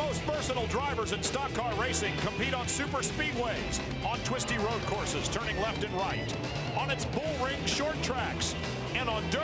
most versatile drivers in stock car racing compete on super speedways, on twisty road courses turning left and right, on its bull ring short tracks, and on dirt.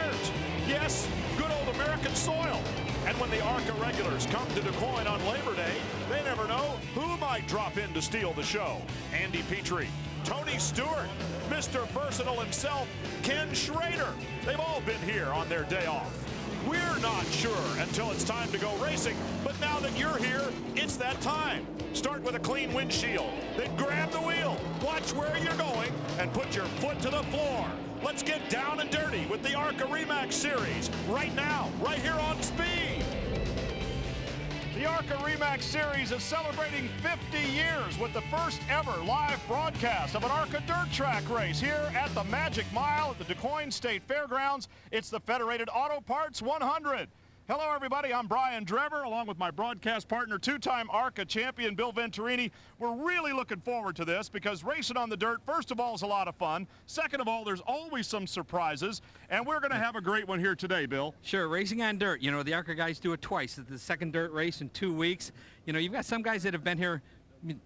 Yes, good old American soil. And when the ARCA regulars come to DuQuoin on Labor Day, they never know who might drop in to steal the show. Andy Petrie, Tony Stewart, Mr. Versatile himself, Ken Schrader. They've all been here on their day off. We're not sure until it's time to go racing, but now that you're here, it's that time. Start with a clean windshield, then grab the wheel, watch where you're going, and put your foot to the floor. Let's get down and dirty with the ARCA Re Series right now, right here on Speed. The ARCA Re Series is celebrating 50 years with the first ever live broadcast of an ARCA dirt track race here at the Magic Mile at the DuQuoin State Fairgrounds. It's the Federated Auto Parts 100. Hello, everybody. I'm Brian Drever, along with my broadcast partner, two-time ARCA champion Bill Venturini. We're really looking forward to this because racing on the dirt, first of all, is a lot of fun. Second of all, there's always some surprises, and we're going to have a great one here today, Bill. Sure, racing on dirt. You know, the ARCA guys do it twice. It's the second dirt race in 2 weeks. You know, you've got some guys that have been here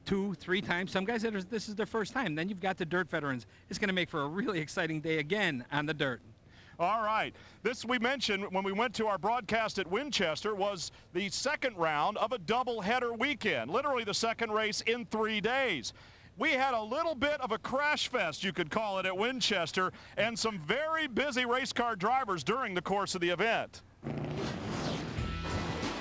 2, 3 times. Some guys that this is their first time. Then you've got the dirt veterans. It's going to make for a really exciting day again on the dirt. All right. This, we mentioned when we went to our broadcast at Winchester, was the second round of a double-header weekend, literally the second race in 3 days. We had a little bit of a crash fest, you could call it, at Winchester, and some very busy race car drivers during the course of the event.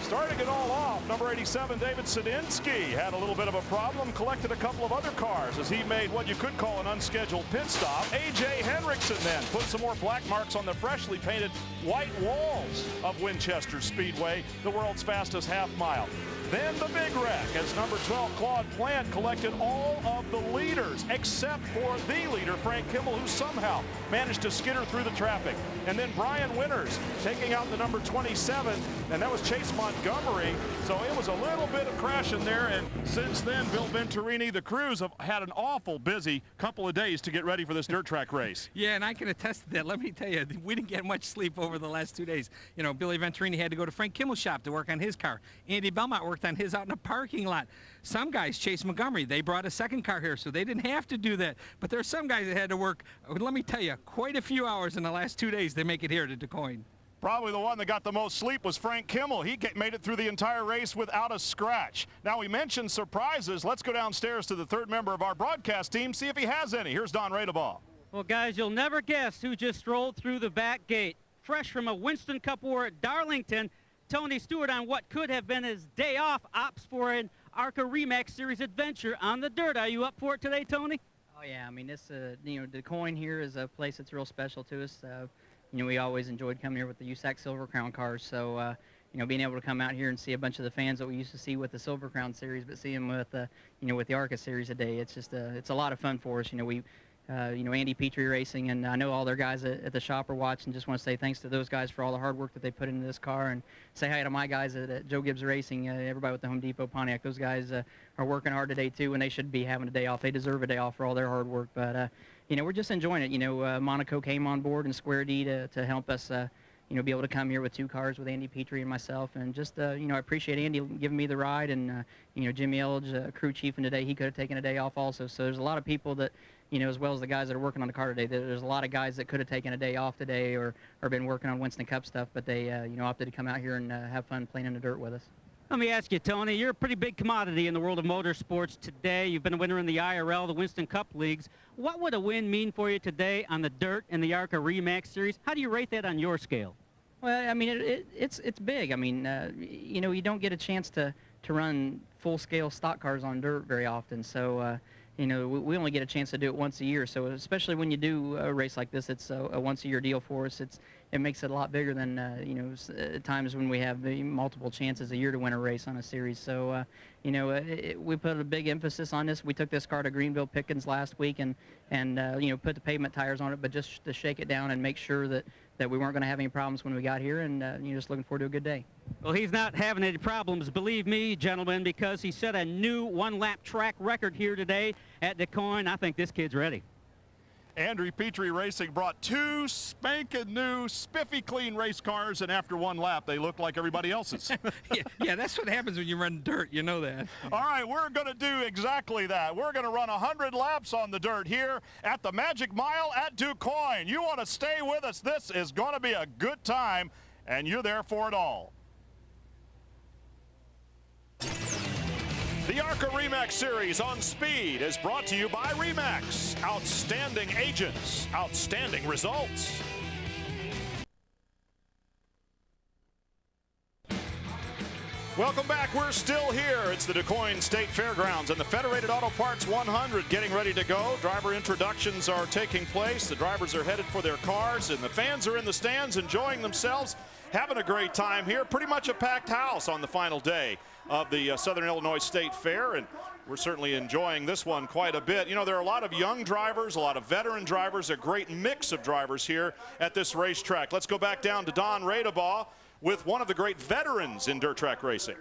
Starting it all off, number 87, David Sadinsky, had a little bit of a problem, collected a couple of other cars as he made what you could call an unscheduled pit stop. A.J. Henriksen then put some more black marks on the freshly painted white walls of Winchester Speedway, the world's fastest half mile. Then the big wreck as number 12, Claude Plant, collected all of the leaders except for the leader, Frank Kimmel, who somehow managed to skitter through the traffic. And then Brian Winters taking out the number 27, and that was Chase Montgomery. So it was a little bit of crashing there, and since then, Bill Venturini, the crews have had an awful busy couple of days to get ready for this dirt track race. Yeah, and I can attest to that. Let me tell you, we didn't get much sleep over the last 2 days. You know, Billy Venturini had to go to Frank Kimmel's shop to work on his car. Andy Belmont worked on his out in a parking lot. Some guys, Chase Montgomery, they brought a second car here, so they didn't have to do that. But there are some guys that had to work, let me tell you, quite a few hours in the last 2 days to make it here to DuQuoin. Probably the one that got the most sleep was Frank Kimmel. He made it through the entire race without a scratch. Now, we mentioned surprises. Let's go downstairs to the third member of our broadcast team, see if he has any. Here's Don Radebaugh. Well, guys, you'll never guess who just strolled through the back gate. Fresh from a Winston Cup war at Darlington, Tony Stewart on what could have been his day off opts for an ARCA Re Series adventure on the dirt. Are you up for it today, Tony? Oh, yeah. I mean, this, you know, DuQuoin here is a place that's real special to us. You know, we always enjoyed coming here with the USAC Silver Crown cars. So, you know, being able to come out here and see a bunch of the fans that we used to see with the Silver Crown series, but see them with, you know, with the ARCA series today, it's just, it's a lot of fun for us. You know, we, you know, Andy Petrie Racing, and I know all their guys at the shop are watching. Just want to say thanks to those guys for all the hard work that they put into this car, and say hi to my guys at Joe Gibbs Racing, everybody with the Home Depot Pontiac. Those guys are working hard today too, and they should be having a day off. They deserve a day off for all their hard work. But you know, we're just enjoying it. You know, Monaco came on board and Square D to help us, you know, be able to come here with 2 cars with Andy Petrie and myself, and just, you know, I appreciate Andy giving me the ride, and, you know, Jimmy Elledge, crew chief, and today he could have taken a day off also. So there's a lot of people that, you know, as well as the guys that are working on the car today, there's a lot of guys that could have taken a day off today or been working on Winston Cup stuff, but they, you know, opted to come out here and have fun playing in the dirt with us. Let me ask you, Tony, you're a pretty big commodity in the world of motorsports today. You've been a winner in the IRL, the Winston Cup Leagues. What would a win mean for you today on the dirt in the ARCA Re Series? How do you rate that on your scale? Well, I mean, it's big. I mean, you know, you don't get a chance to run full-scale stock cars on dirt very often. So, you know, we only get a chance to do it once a year. So especially when you do a race like this, it's a once-a-year deal for us. It makes it a lot bigger than, you know, times when we have multiple chances a year to win a race on a series. So, you know, we put a big emphasis on this. We took this car to Greenville Pickens last week and you know, put the pavement tires on it, but just to shake it down and make sure that we weren't going to have any problems when we got here, and you know, just looking forward to a good day. Well, he's not having any problems, believe me, gentlemen, because he set a new one-lap track record here today at DuQuoin. I think this kid's ready. Andrew Petrie Racing brought 2 spanking new, spiffy clean race cars, and after one lap, they looked like everybody else's. yeah, that's what happens when you run dirt. You know that. All right, we're going to do exactly that. We're going to run 100 laps on the dirt here at the Magic Mile at DuQuoin. You want to stay with us. This is going to be a good time, and you're there for it all. The ARCA Re Series on Speed is brought to you by Remax. Outstanding agents, outstanding results. Welcome back. We're still here. It's the DuQuoin State Fairgrounds and the Federated Auto Parts 100 getting ready to go. Driver introductions are taking place. The drivers are headed for their cars, and the fans are in the stands enjoying themselves, having a great time here. Pretty much a packed house on the final day of the Southern Illinois State Fair, and we're certainly enjoying this one quite a bit. You know, there are a lot of young drivers, a lot of veteran drivers, a great mix of drivers here at this racetrack. Let's go back down to Don Radebaugh with one of the great veterans in dirt track racing.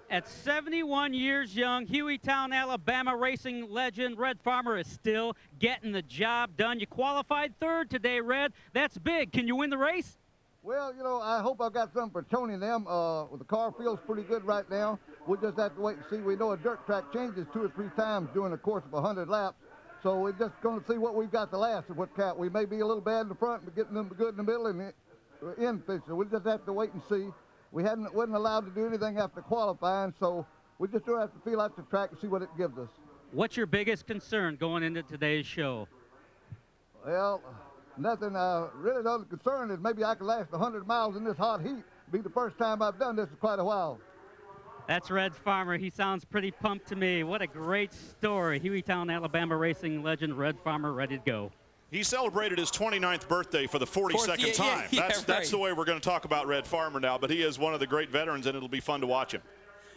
At 71 years young, Hueytown, Alabama racing legend Red Farmer is still getting the job done. You qualified 3rd today, Red. That's big. Can you win the race? Well, you know, I hope I've got something for Tony and them. The car feels pretty good right now. We'll just have to wait and see. We know a dirt track changes 2 or 3 times during the course of 100 laps. So we're just going to see what we've got to last of what count. We may be a little bad in the front, but getting them good in the middle and in finish. So we'll just have to wait and see. We wasn't allowed to do anything after qualifying, so we just have to feel out the track and see what it gives us. What's your biggest concern going into today's show? Well, nothing really the other concern is maybe I can last 100 miles in this hot heat. Be the first time I've done this in quite a while. That's Red Farmer. He sounds pretty pumped to me. What a great story. Hueytown, Alabama racing legend Red Farmer ready to go. He celebrated his 29th birthday for the 42nd time. That's the way we're going to talk about Red Farmer now, but he is one of the great veterans, and it'll be fun to watch him.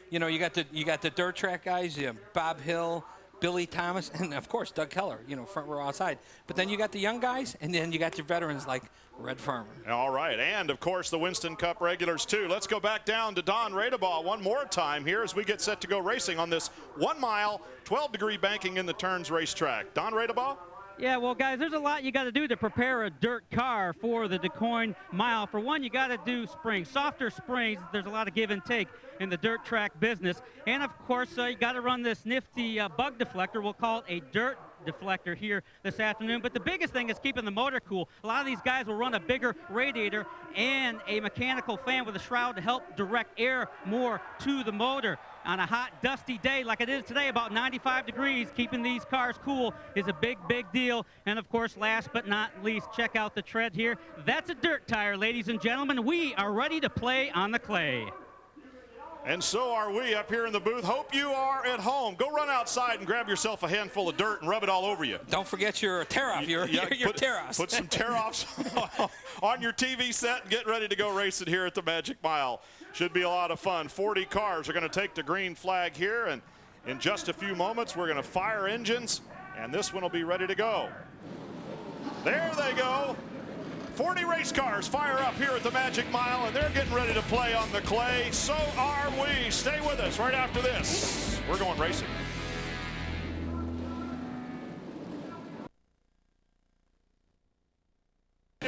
You know, you got the dirt track guys, Bob Hill, Billy Thomas, and of course Doug Keller, you know, front row outside. But then you got the young guys, and then you got your veterans like Red Farmer. All right, and of course the Winston Cup regulars too. Let's go back down to Don Radebaugh one more time here as we get set to go racing on this 1 mile, 12-degree banking in the turns racetrack. Don Radebaugh? Yeah, well, guys, there's a lot you got to do to prepare a dirt car for the DuQuoin Mile. For one, you got to do springs, softer springs. There's a lot of give and take in the dirt track business. And, of course, you got to run this nifty bug deflector. We'll call it a dirt deflector here this afternoon. But the biggest thing is keeping the motor cool. A lot of these guys will run a bigger radiator and a mechanical fan with a shroud to help direct air more to the motor. On a hot, dusty day like it is today, about 95 degrees, keeping these cars cool is a big, big deal. And, of course, last but not least, check out the tread here. That's a dirt tire, ladies and gentlemen. We are ready to play on the clay. And so are we up here in the booth. Hope you are at home. Go run outside and grab yourself a handful of dirt and rub it all over you. Don't forget your tear-off, your tear-offs. Put some tear-offs on your TV set and get ready to go racing here at the Magic Mile. Should be a lot of fun. 40 cars are going to take the green flag here, and in just a few moments we're going to fire engines, and this one will be ready to go. There they go. 40 race cars fire up here at the Magic Mile, and they're getting ready to play on the clay. So are we. Stay with us right after this. We're going racing.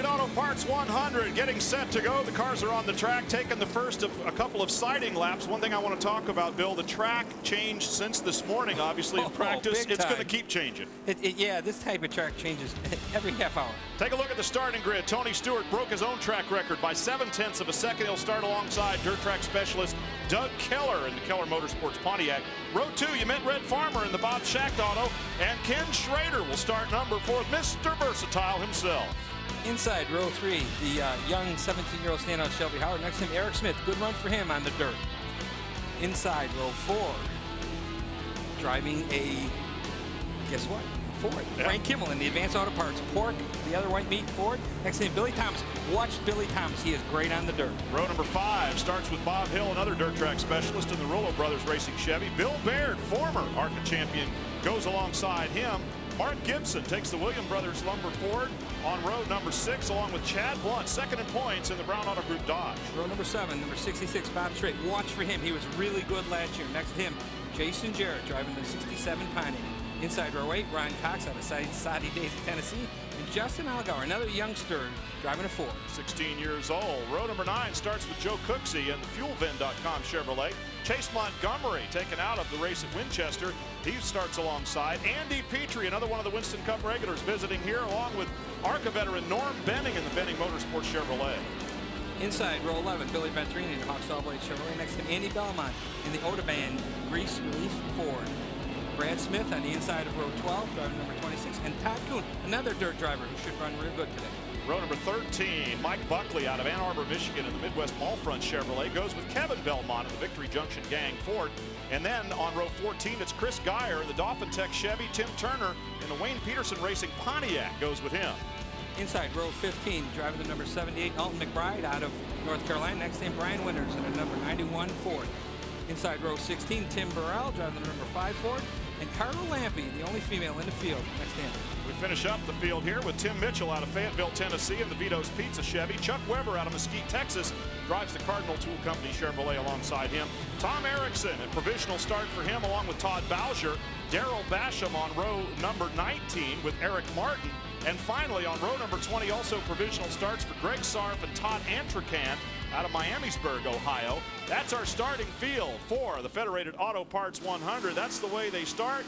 Auto Parts 100 getting set to go. The cars are on the track, taking the first of a couple of sighting laps. One thing I want to talk about, Bill, the track changed since this morning, obviously, in practice. It's going to keep changing. Yeah, this type of track changes every half hour. Take a look at the starting grid. Tony Stewart broke his own track record by 0.7 of a second. He'll start alongside dirt track specialist Doug Keller in the Keller Motorsports Pontiac. Row 2, you met Red Farmer in the Bob Schacht Auto, and Ken Schrader will start number 4, Mr. Versatile himself. Inside row 3, the young 17-year-old standout Shelby Howard. Next to him, Eric Smith. Good run for him on the dirt. Inside row 4, driving a, guess what? Ford. Yeah. Frank Kimmel in the Advanced Auto Parts. Pork, the other white meat Ford. Next to him, Billy Thomas. Watch Billy Thomas. He is great on the dirt. Row number 5 starts with Bob Hill, another dirt track specialist in the Rollo Brothers Racing Chevy. Bill Baird, former ARCA champion, goes alongside him. Mark Gibson takes the William Brothers Lumber Ford on row number 6, along with Chad Blunt, second in points in the Brown Auto Group Dodge. Row number 7, number 66, Bob Strait. Watch for him. He was really good last year. Next to him, Jason Jarrett driving the 67 Pontiac. Inside row 8, Ron Cox out of Saudi Daisy, Tennessee. And Justin Allgaier, another youngster, driving a Ford. 16 years old. Row number 9 starts with Joe Cooksey and the FuelVin.com Chevrolet. Chase Montgomery taken out of the race at Winchester. He starts alongside. Andy Petrie, another one of the Winston Cup regulars, visiting here along with ARCA veteran Norm Benning in the Benning Motorsports Chevrolet. Inside row 11, Billy Venturini in Hawks All Blade Chevrolet. Next to Andy Belmont in the Autobahn Grease Relief Ford. Brad Smith on the inside of row 12, driving number 26. And Todd Kuhn, another dirt driver who should run real good today. Row number 13, Mike Buckley out of Ann Arbor, Michigan in the Midwest Mall-Front Chevrolet goes with Kevin Belmont in the Victory Junction Gang Ford. And then on row 14, it's Chris Geyer in the Dolphin Tech Chevy. Tim Turner in the Wayne Peterson Racing Pontiac goes with him. Inside row 15, driving the number 78, Alton McBride out of North Carolina. Next to him, Brian Winters in the number 91 Ford. Inside row 16, Tim Burrell driving the number 5 Ford. And Carla Lampe, the only female in the field, next to him. We finish up the field here with Tim Mitchell out of Fayetteville, Tennessee in the Vito's Pizza Chevy. Chuck Weber out of Mesquite, Texas drives the Cardinal Tool Company Chevrolet alongside him. Tom Erickson, a provisional start for him along with Todd Bowsher. Darrell Basham on row number 19 with Eric Martin. And finally on row number 20, also provisional starts for Greg Sarf and Todd Antrican out of Miamisburg, Ohio. That's our starting field for the Federated Auto Parts 100. That's the way they start.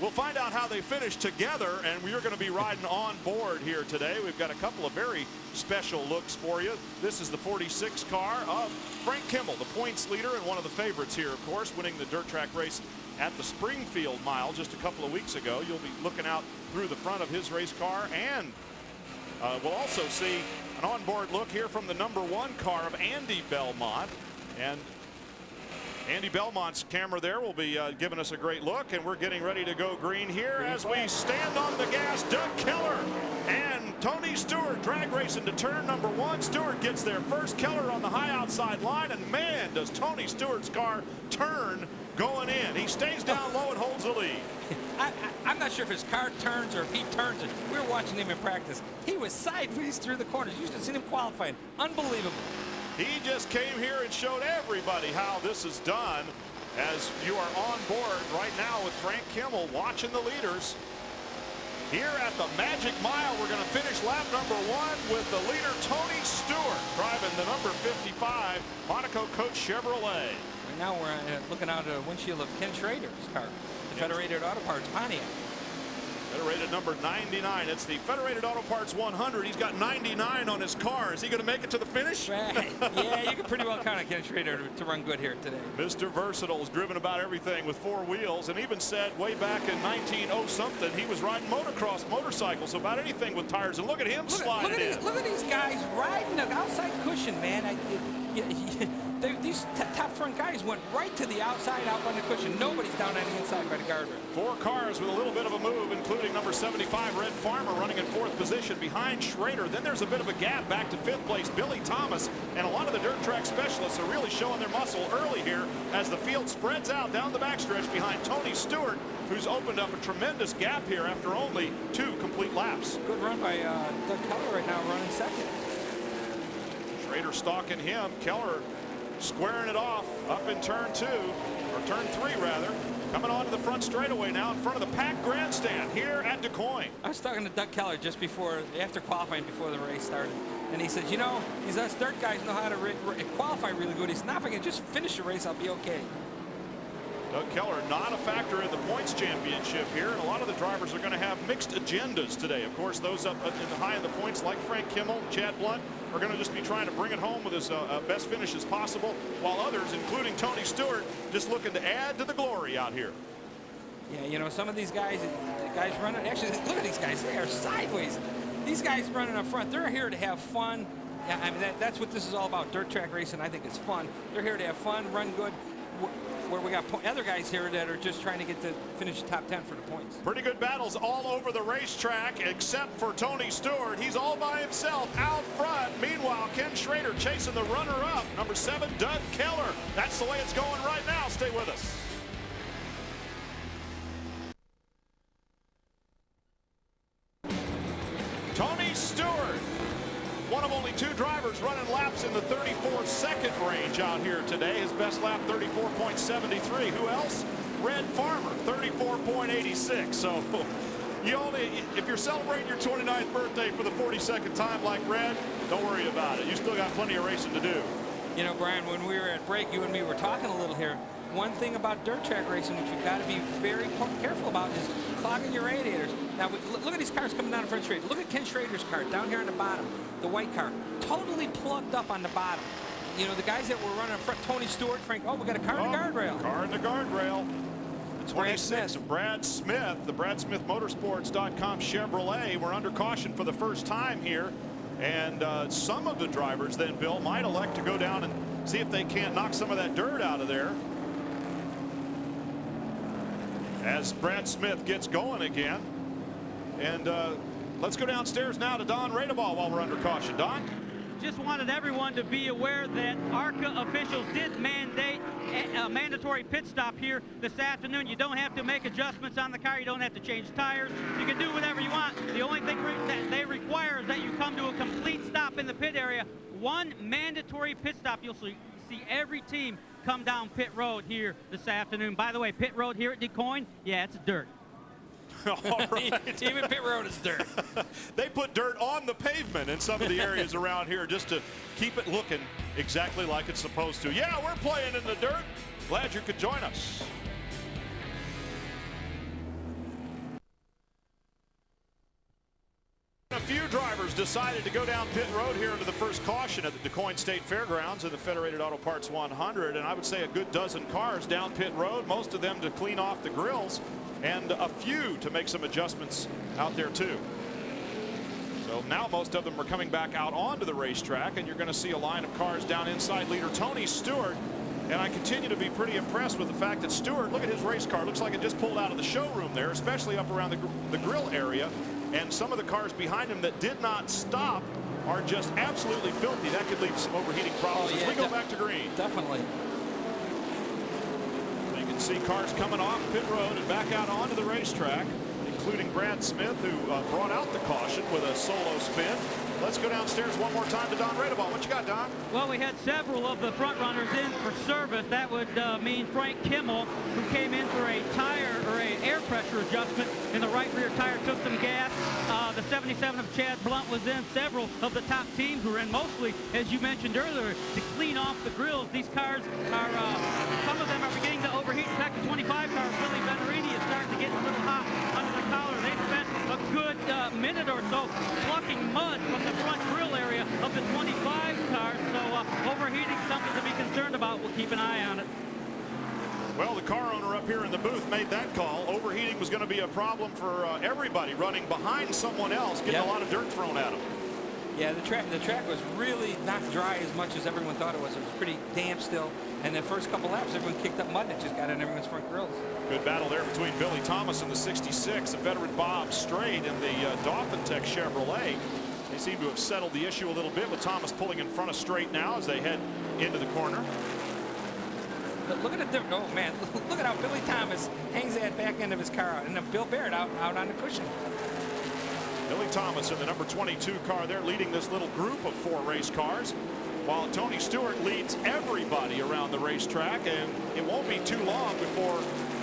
We'll find out how they finish together, and we're going to be riding on board here today. We've got a couple of very special looks for you. This is the 46 car of Frank Kimmel, the points leader and one of the favorites here, of course, winning the dirt track race at the Springfield Mile just a couple of weeks ago. You'll be looking out through the front of his race car, and we'll also see an onboard look here from the number 1 car of Andy Belmont. And Andy Belmont's camera there will be giving us a great look, and we're getting ready to go green here as we stand on the gas. Doug Keller and Tony Stewart drag racing to turn number 1. Stewart gets there first. Keller on the high outside line, and man, does Tony Stewart's car turn going in. He stays down low and holds the lead. I'm not sure if his car turns or if he turns it. We were watching him in practice. He was sideways through the corners. You should have seen him qualifying. Unbelievable. He just came here and showed everybody how this is done, as you are on board right now with Frank Kimmel watching the leaders. Here at the Magic Mile, we're going to finish lap number 1 with the leader Tony Stewart driving the number 55 Monaco Coach Chevrolet. Right now we're looking out a windshield of Ken Schrader's car, the Federated Auto Parts Pontiac. Federated number 99. It's the Federated Auto Parts 100. He's got 99 on his car. Is he going to make it to the finish? Right. Yeah, you can pretty well count on Ken Schrader to run good here today. Mr. Versatile has driven about everything with 4 wheels, and even said way back in 1900-something he was riding motocross motorcycles, so about anything with tires. And look at him sliding in. Look at these guys riding the outside cushion, man. These top front guys went right to the outside out on the cushion. Nobody's down on the inside by the guardrail. 4 cars with a little bit of a move, including number 75, Red Farmer, running in 4th position behind Schrader. Then there's a bit of a gap back to 5th place, Billy Thomas. And a lot of the dirt track specialists are really showing their muscle early here as the field spreads out down the backstretch behind Tony Stewart, who's opened up a tremendous gap here after only 2 complete laps. Good run by Doug Keller right now, running 2nd. Schrader stalking him. Keller squaring it off up in turn 2, or turn 3 rather, coming onto the front straightaway now in front of the packed grandstand here at DuQuoin. I was talking to Doug Keller just after qualifying before the race started, and he said, you know, us dirt guys know how to qualify really good. He said, now if I can just finish the race, I'll be okay. Doug Keller not a factor in the points championship here, and a lot of the drivers are going to have mixed agendas today. Of course, those up in the high in the points like Frank Kimmel, Chad Blunt, are going to just be trying to bring it home with as best finish as possible, while others, including Tony Stewart, just looking to add to the glory out here. Yeah, you know, some of these guys, running, actually, look at these guys, they are sideways. These guys running up front, they're here to have fun. Yeah, I mean, that's what this is all about, dirt track racing. I think it's fun. They're here to have fun, run good. Where we got other guys here that are just trying to get to finish the top 10 for the points. Pretty good battles all over the racetrack, except for Tony Stewart. He's all by himself out front. Meanwhile, Ken Schrader chasing the runner-up, number 7, Doug Keller. That's the way it's going right now. Stay with us. Tony Stewart, one of only 2 drivers running laps in the 34-second range out here today. His best lap, 34.73. Who else? Red Farmer, 34.86. So you only, if you're celebrating your 29th birthday for the 42nd time like Red, don't worry about it. You still got plenty of racing to do. You know, Brian, when we were at break, you and me were talking a little here. One thing about dirt track racing, which you've got to be very careful about, is clogging your radiators. Now, look at these cars coming down the front straight. Look at Ken Schrader's car down here on the bottom, the white car, totally plugged up on the bottom. You know, the guys that were running up front, Tony Stewart, Frank, oh, we got a car in the guardrail. Car in the guardrail. The 26 of Brad Smith, the BradSmithMotorsports.com Chevrolet. We're under caution for the first time here. And some of the drivers then, Bill, might elect to go down and see if they can't knock some of that dirt out of there. As Brad Smith gets going again. And let's go downstairs now to Don Radeball while we're under caution. Don? Just wanted everyone to be aware that ARCA officials did mandate a mandatory pit stop here this afternoon. You don't have to make adjustments on the car. You don't have to change tires. You can do whatever you want. The only thing that they require is that you come to a complete stop in the pit area. One mandatory pit stop. You'll see every team come down pit road here this afternoon. By the way, pit road here at DuQuoin, yeah, it's dirt. All right. Even pit road is dirt. They put dirt on the pavement in some of the areas around here just to keep it looking exactly like it's supposed to. Yeah, we're playing in the dirt. Glad you could join us. A few drivers decided to go down pit road here into the first caution at the DuQuoin State Fairgrounds in the Federated Auto Parts 100, and I would say a good dozen cars down pit road, most of them to clean off the grills, and a few to make some adjustments out there too. So now most of them are coming back out onto the racetrack, and you're going to see a line of cars down inside leader Tony Stewart. And I continue to be pretty impressed with the fact that Stewart, look at his race car, looks like it just pulled out of the showroom there, especially up around the grill area. And some of the cars behind him that did not stop are just absolutely filthy. That could lead to some overheating problems as we go back to green. Definitely. So you can see cars coming off pit road and back out onto the racetrack, including Brad Smith, who brought out the caution with a solo spin. Let's go downstairs one more time to Don Radeball. What you got, Don? Well, we had several of the front runners in for service. That would mean Frank Kimmel, who came in for a tire or a air pressure adjustment in the right rear tire, took some gas. The 77 of Chad Blunt was in. Several of the top teams were in, mostly, as you mentioned earlier, to clean off the grills. These cars are, some of them are beginning to overheat. In fact, the 25 car, Billy Venturini, is starting to get a little hot under the collar. They spent a good minute or so plucking mud from the front grill area of the 25 car, so overheating something to be concerned about. We'll keep an eye on it. Well, the car owner up here in the booth made that call. Overheating was going to be a problem for everybody running behind someone else, getting a lot of dirt thrown at them. Yeah, the track was really not dry as much as everyone thought it was. It was pretty damp still. And the first couple laps, everyone kicked up mud and it just got in everyone's front grills. Good battle there between Billy Thomas and the 66, the veteran Bob Straight, and the Dolphin Tech Chevrolet. They seem to have settled the issue a little bit with Thomas pulling in front of Straight now as they head into the corner. But look at the dirt. Oh, man. Look at how Billy Thomas hangs that back end of his car out. And then Bill Barrett out on the cushion. Billy Thomas in the number 22 car there, leading this little group of 4 race cars, while Tony Stewart leads everybody around the racetrack, and it won't be too long before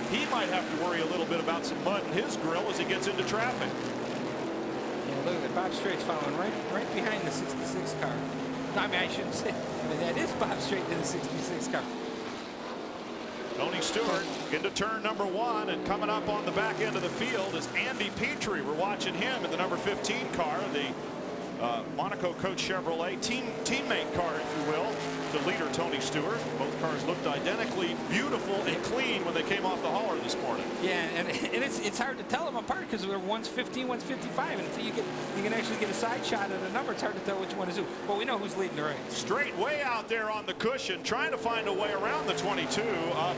he might have to worry a little bit about some mud in his grill as he gets into traffic. Yeah, look at that. Bob Straight's following right behind the 66 car. I mean, I shouldn't say, but that is Bob Straight in the 66 car. Tony Stewart into turn number 1, and coming up on the back end of the field is Andy Petrie. We're watching him in the number 15 car, the Monaco Coach Chevrolet teammate car, if you will, to leader Tony Stewart. Both cars looked identically beautiful and clean when they came off the hauler this morning. Yeah, and it's hard to tell them apart because they're one's 15, one's 55, and until you can actually get a side shot at a number, it's hard to tell which one is who. But we know who's leading the race. Straight way out there on the cushion, trying to find a way around the 22,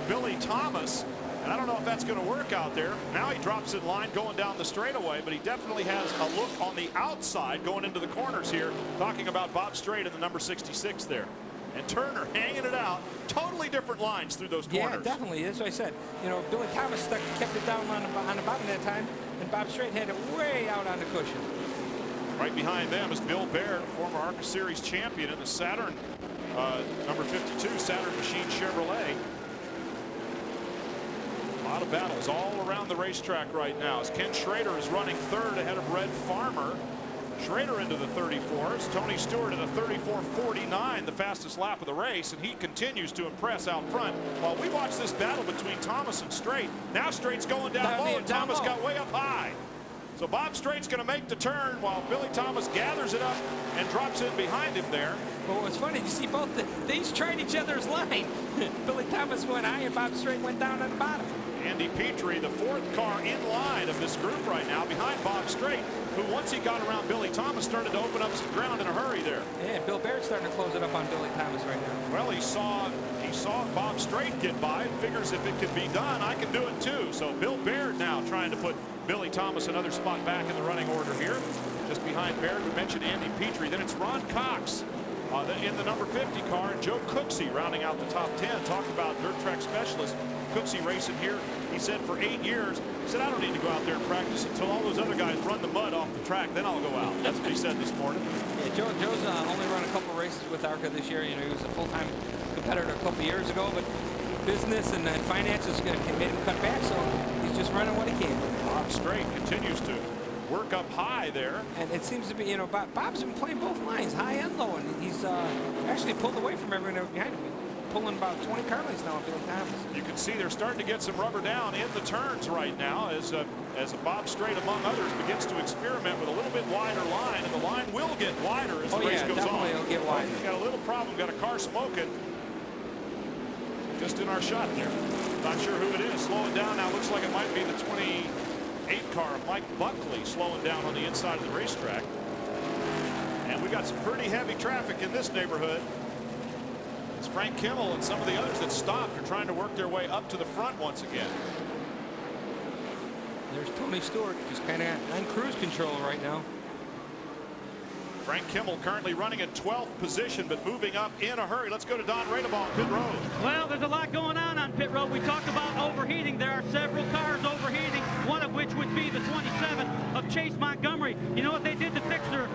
Billy Thomas. And I don't know if that's going to work out there. Now he drops in line going down the straightaway, but he definitely has a look on the outside going into the corners here, talking about Bob Straight in the number 66 there. And Turner hanging it out. Totally different lines through those corners. Yeah, definitely. That's what I said. You know, Billy Thomas kept it down on the bottom that time, and Bob Straight had it way out on the cushion. Right behind them is Bill Baird, former ARCA Series champion in the Saturn, number 52 Saturn Machine Chevrolet. A lot of battles all around the racetrack right now as Ken Schrader is running third ahead of Red Farmer. Schrader into the 34s. Tony Stewart at a 34.49, the fastest lap of the race, and he continues to impress out front. While we watch this battle between Thomas and Strait, now Strait's going down low, and Thomas got way up high. So Bob Strait's going to make the turn while Billy Thomas gathers it up and drops in behind him there. Well, what's funny, you see both these tried each other's line. Billy Thomas went high and Bob Strait went down on the bottom. Andy Petrie, the fourth car in line of this group right now, behind Bob Strait, who once he got around Billy Thomas started to open up some ground in a hurry there. Yeah, Bill Baird's starting to close it up on Billy Thomas right now. Well, he saw Bob Strait get by and figures if it can be done, I can do it too. So Bill Baird now trying to put Billy Thomas another spot back in the running order here. Just behind Baird, we mentioned Andy Petrie. Then it's Ron Cox in the number 50 car, and Joe Cooksey rounding out the top 10. Talk about dirt track specialist. Cooksey racing here, he said for 8 years, he said, I don't need to go out there and practice until all those other guys run the mud off the track, then I'll go out. That's what he said this morning. Yeah, Joe's only run a couple races with ARCA this year. You know, he was a full-time competitor a couple years ago, but business and finances made him cut back, so he's just running what he can. Bob Strait continues to work up high there. And it seems to be, you know, Bob's been playing both lines, high and low, and he's actually pulled away from everyone else behind him. Pulling about 20 car lengths now on Billy Thomas. You can see they're starting to get some rubber down in the turns right now as Bob Strait, among others, begins to experiment with a little bit wider line, and the line will get wider as the race goes on. It'll get wider. He's got a little problem, got a car smoking just in our shot there. Not sure who it is slowing down now. Looks like it might be the 28 car, Mike Buckley, slowing down on the inside of the racetrack. And we got some pretty heavy traffic in this neighborhood. Frank Kimmel and some of the others that stopped are trying to work their way up to the front once again. There's Tony Stewart just kind of on cruise control right now. Frank Kimmel currently running at 12th position, but moving up in a hurry. Let's go to Don Radebaugh, pit road. Well, there's a lot going on pit road. We talked about overheating. There are several cars overheating, one of which would be the 27 of Chase Montgomery. You know what they did to fix their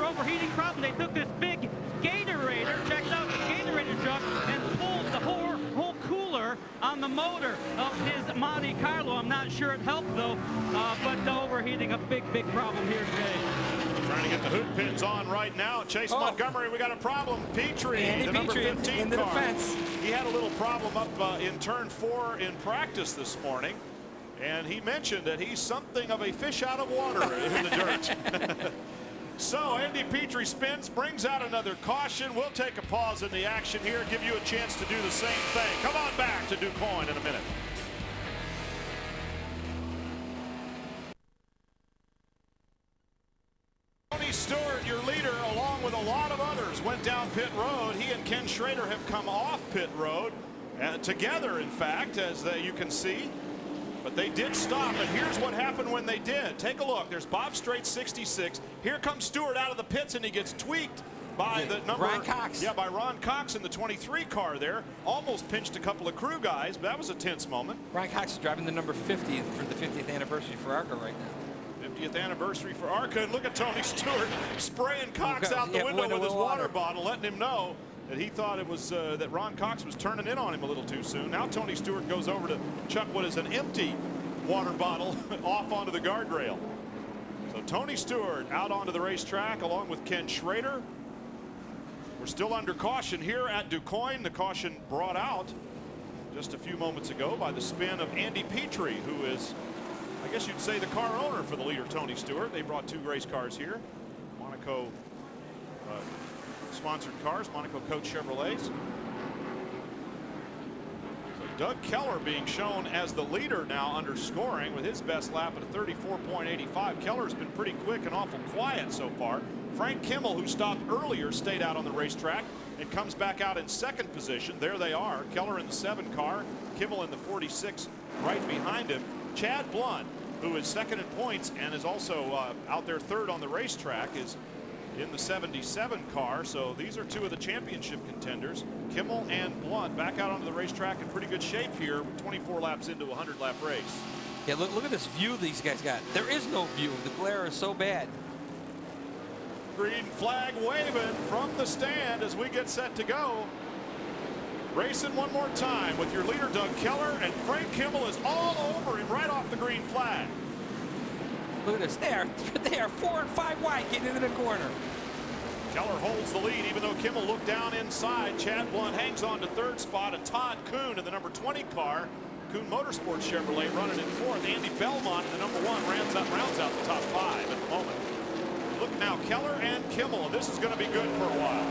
overheating problem? They took this big Gatораtor, checked out the Gatораtor truck, and pulled the whole cooler on the motor of his Monte Carlo. I'm not sure it helped, though, but the overheating, a big problem here today. Trying to get the hood pins on right now. Chase Montgomery, we got a problem. Petrie, the number 15 in the car. defense. He had a little problem up in turn 4 in practice this morning, and he mentioned that he's something of a fish out of water in the dirt. So Andy Petrie spins, brings out another caution. We'll take a pause in the action here, give you a chance to do the same thing. Come on back to DuQuoin in a minute. Tony Stewart, your leader, along with a lot of others, went down pit road. He and Ken Schrader have come off pit road together, in fact, as you can see. But they did stop, and here's what happened when they did. Take a look. There's Bob Strait, 66. Here comes Stewart out of the pits, and he gets tweaked by the number Ron Cox. Yeah, by Ron Cox in the 23 car there. Almost pinched a couple of crew guys, but that was a tense moment. Ron Cox is driving the number 50 for the 50th anniversary for ARCA right now. 50th anniversary for ARCA, and look at Tony Stewart spraying Cox out the window with his water bottle, letting him know that he thought it was that Ron Cox was turning in on him a little too soon. Now Tony Stewart goes over to chuck what is an empty water bottle off onto the guardrail. So Tony Stewart out onto the racetrack along with Ken Schrader. We're still under caution here at DuQuoin. The caution brought out just a few moments ago by the spin of Andy Petrie, who is, I guess you'd say, the car owner for the leader, Tony Stewart. They brought 2 race cars here. Monaco sponsored cars, Monaco Coach Chevrolets. So Doug Keller being shown as the leader now under scoring with his best lap at a 34.85. Keller's been pretty quick and awful quiet so far. Frank Kimmel, who stopped earlier, stayed out on the racetrack and comes back out in 2nd position. There they are. Keller in the 7 car, Kimmel in the 46 right behind him. Chad Blunt, who is 2nd in points and is also out there 3rd on the racetrack, is in the 77 car. So these are 2 of the championship contenders. Kimmel and Blunt back out onto the racetrack in pretty good shape here, 24 laps into a 100-lap race. Yeah, look at this view these guys got. There is no view. The glare is so bad. Green flag waving from the stand as we get set to go. Racing one more time with your leader, Doug Keller, and Frank Kimmel is all over him right off the green flag. Look at this. They are 4 and 5 wide getting into the corner. Keller holds the lead, even though Kimmel looked down inside. Chad Blunt hangs on to third spot, and Todd Kuhn in the number 20 car. Kuhn Motorsports Chevrolet running in fourth. Andy Belmont in the number 1 rounds out the top 5 at the moment. Look now, Keller and Kimmel, and this is going to be good for a while.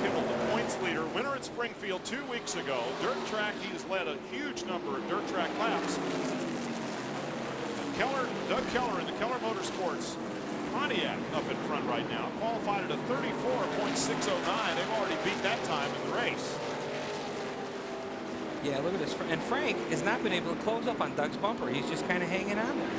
Kimmel, the points leader, winner at Springfield 2 weeks ago. Dirt track, he has led a huge number of dirt track laps. Doug Keller in the Keller Motorsports Pontiac up in front right now. Qualified at a 34.609. They've already beat that time in the race. Yeah, look at this. And Frank has not been able to close up on Doug's bumper. He's just kind of hanging on there.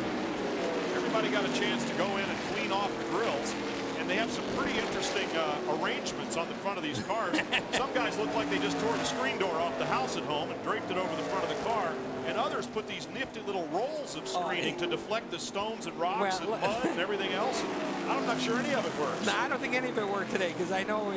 Everybody got a chance to go in and clean off the grills. And they have some pretty interesting arrangements on the front of these cars. Some guys look like they just tore the screen door off the house at home and draped it over the front of the car. And others put these nifty little rolls of screening to deflect the stones and rocks and mud and everything else. I'm not sure any of it works. No, I don't think any of it worked today, because I know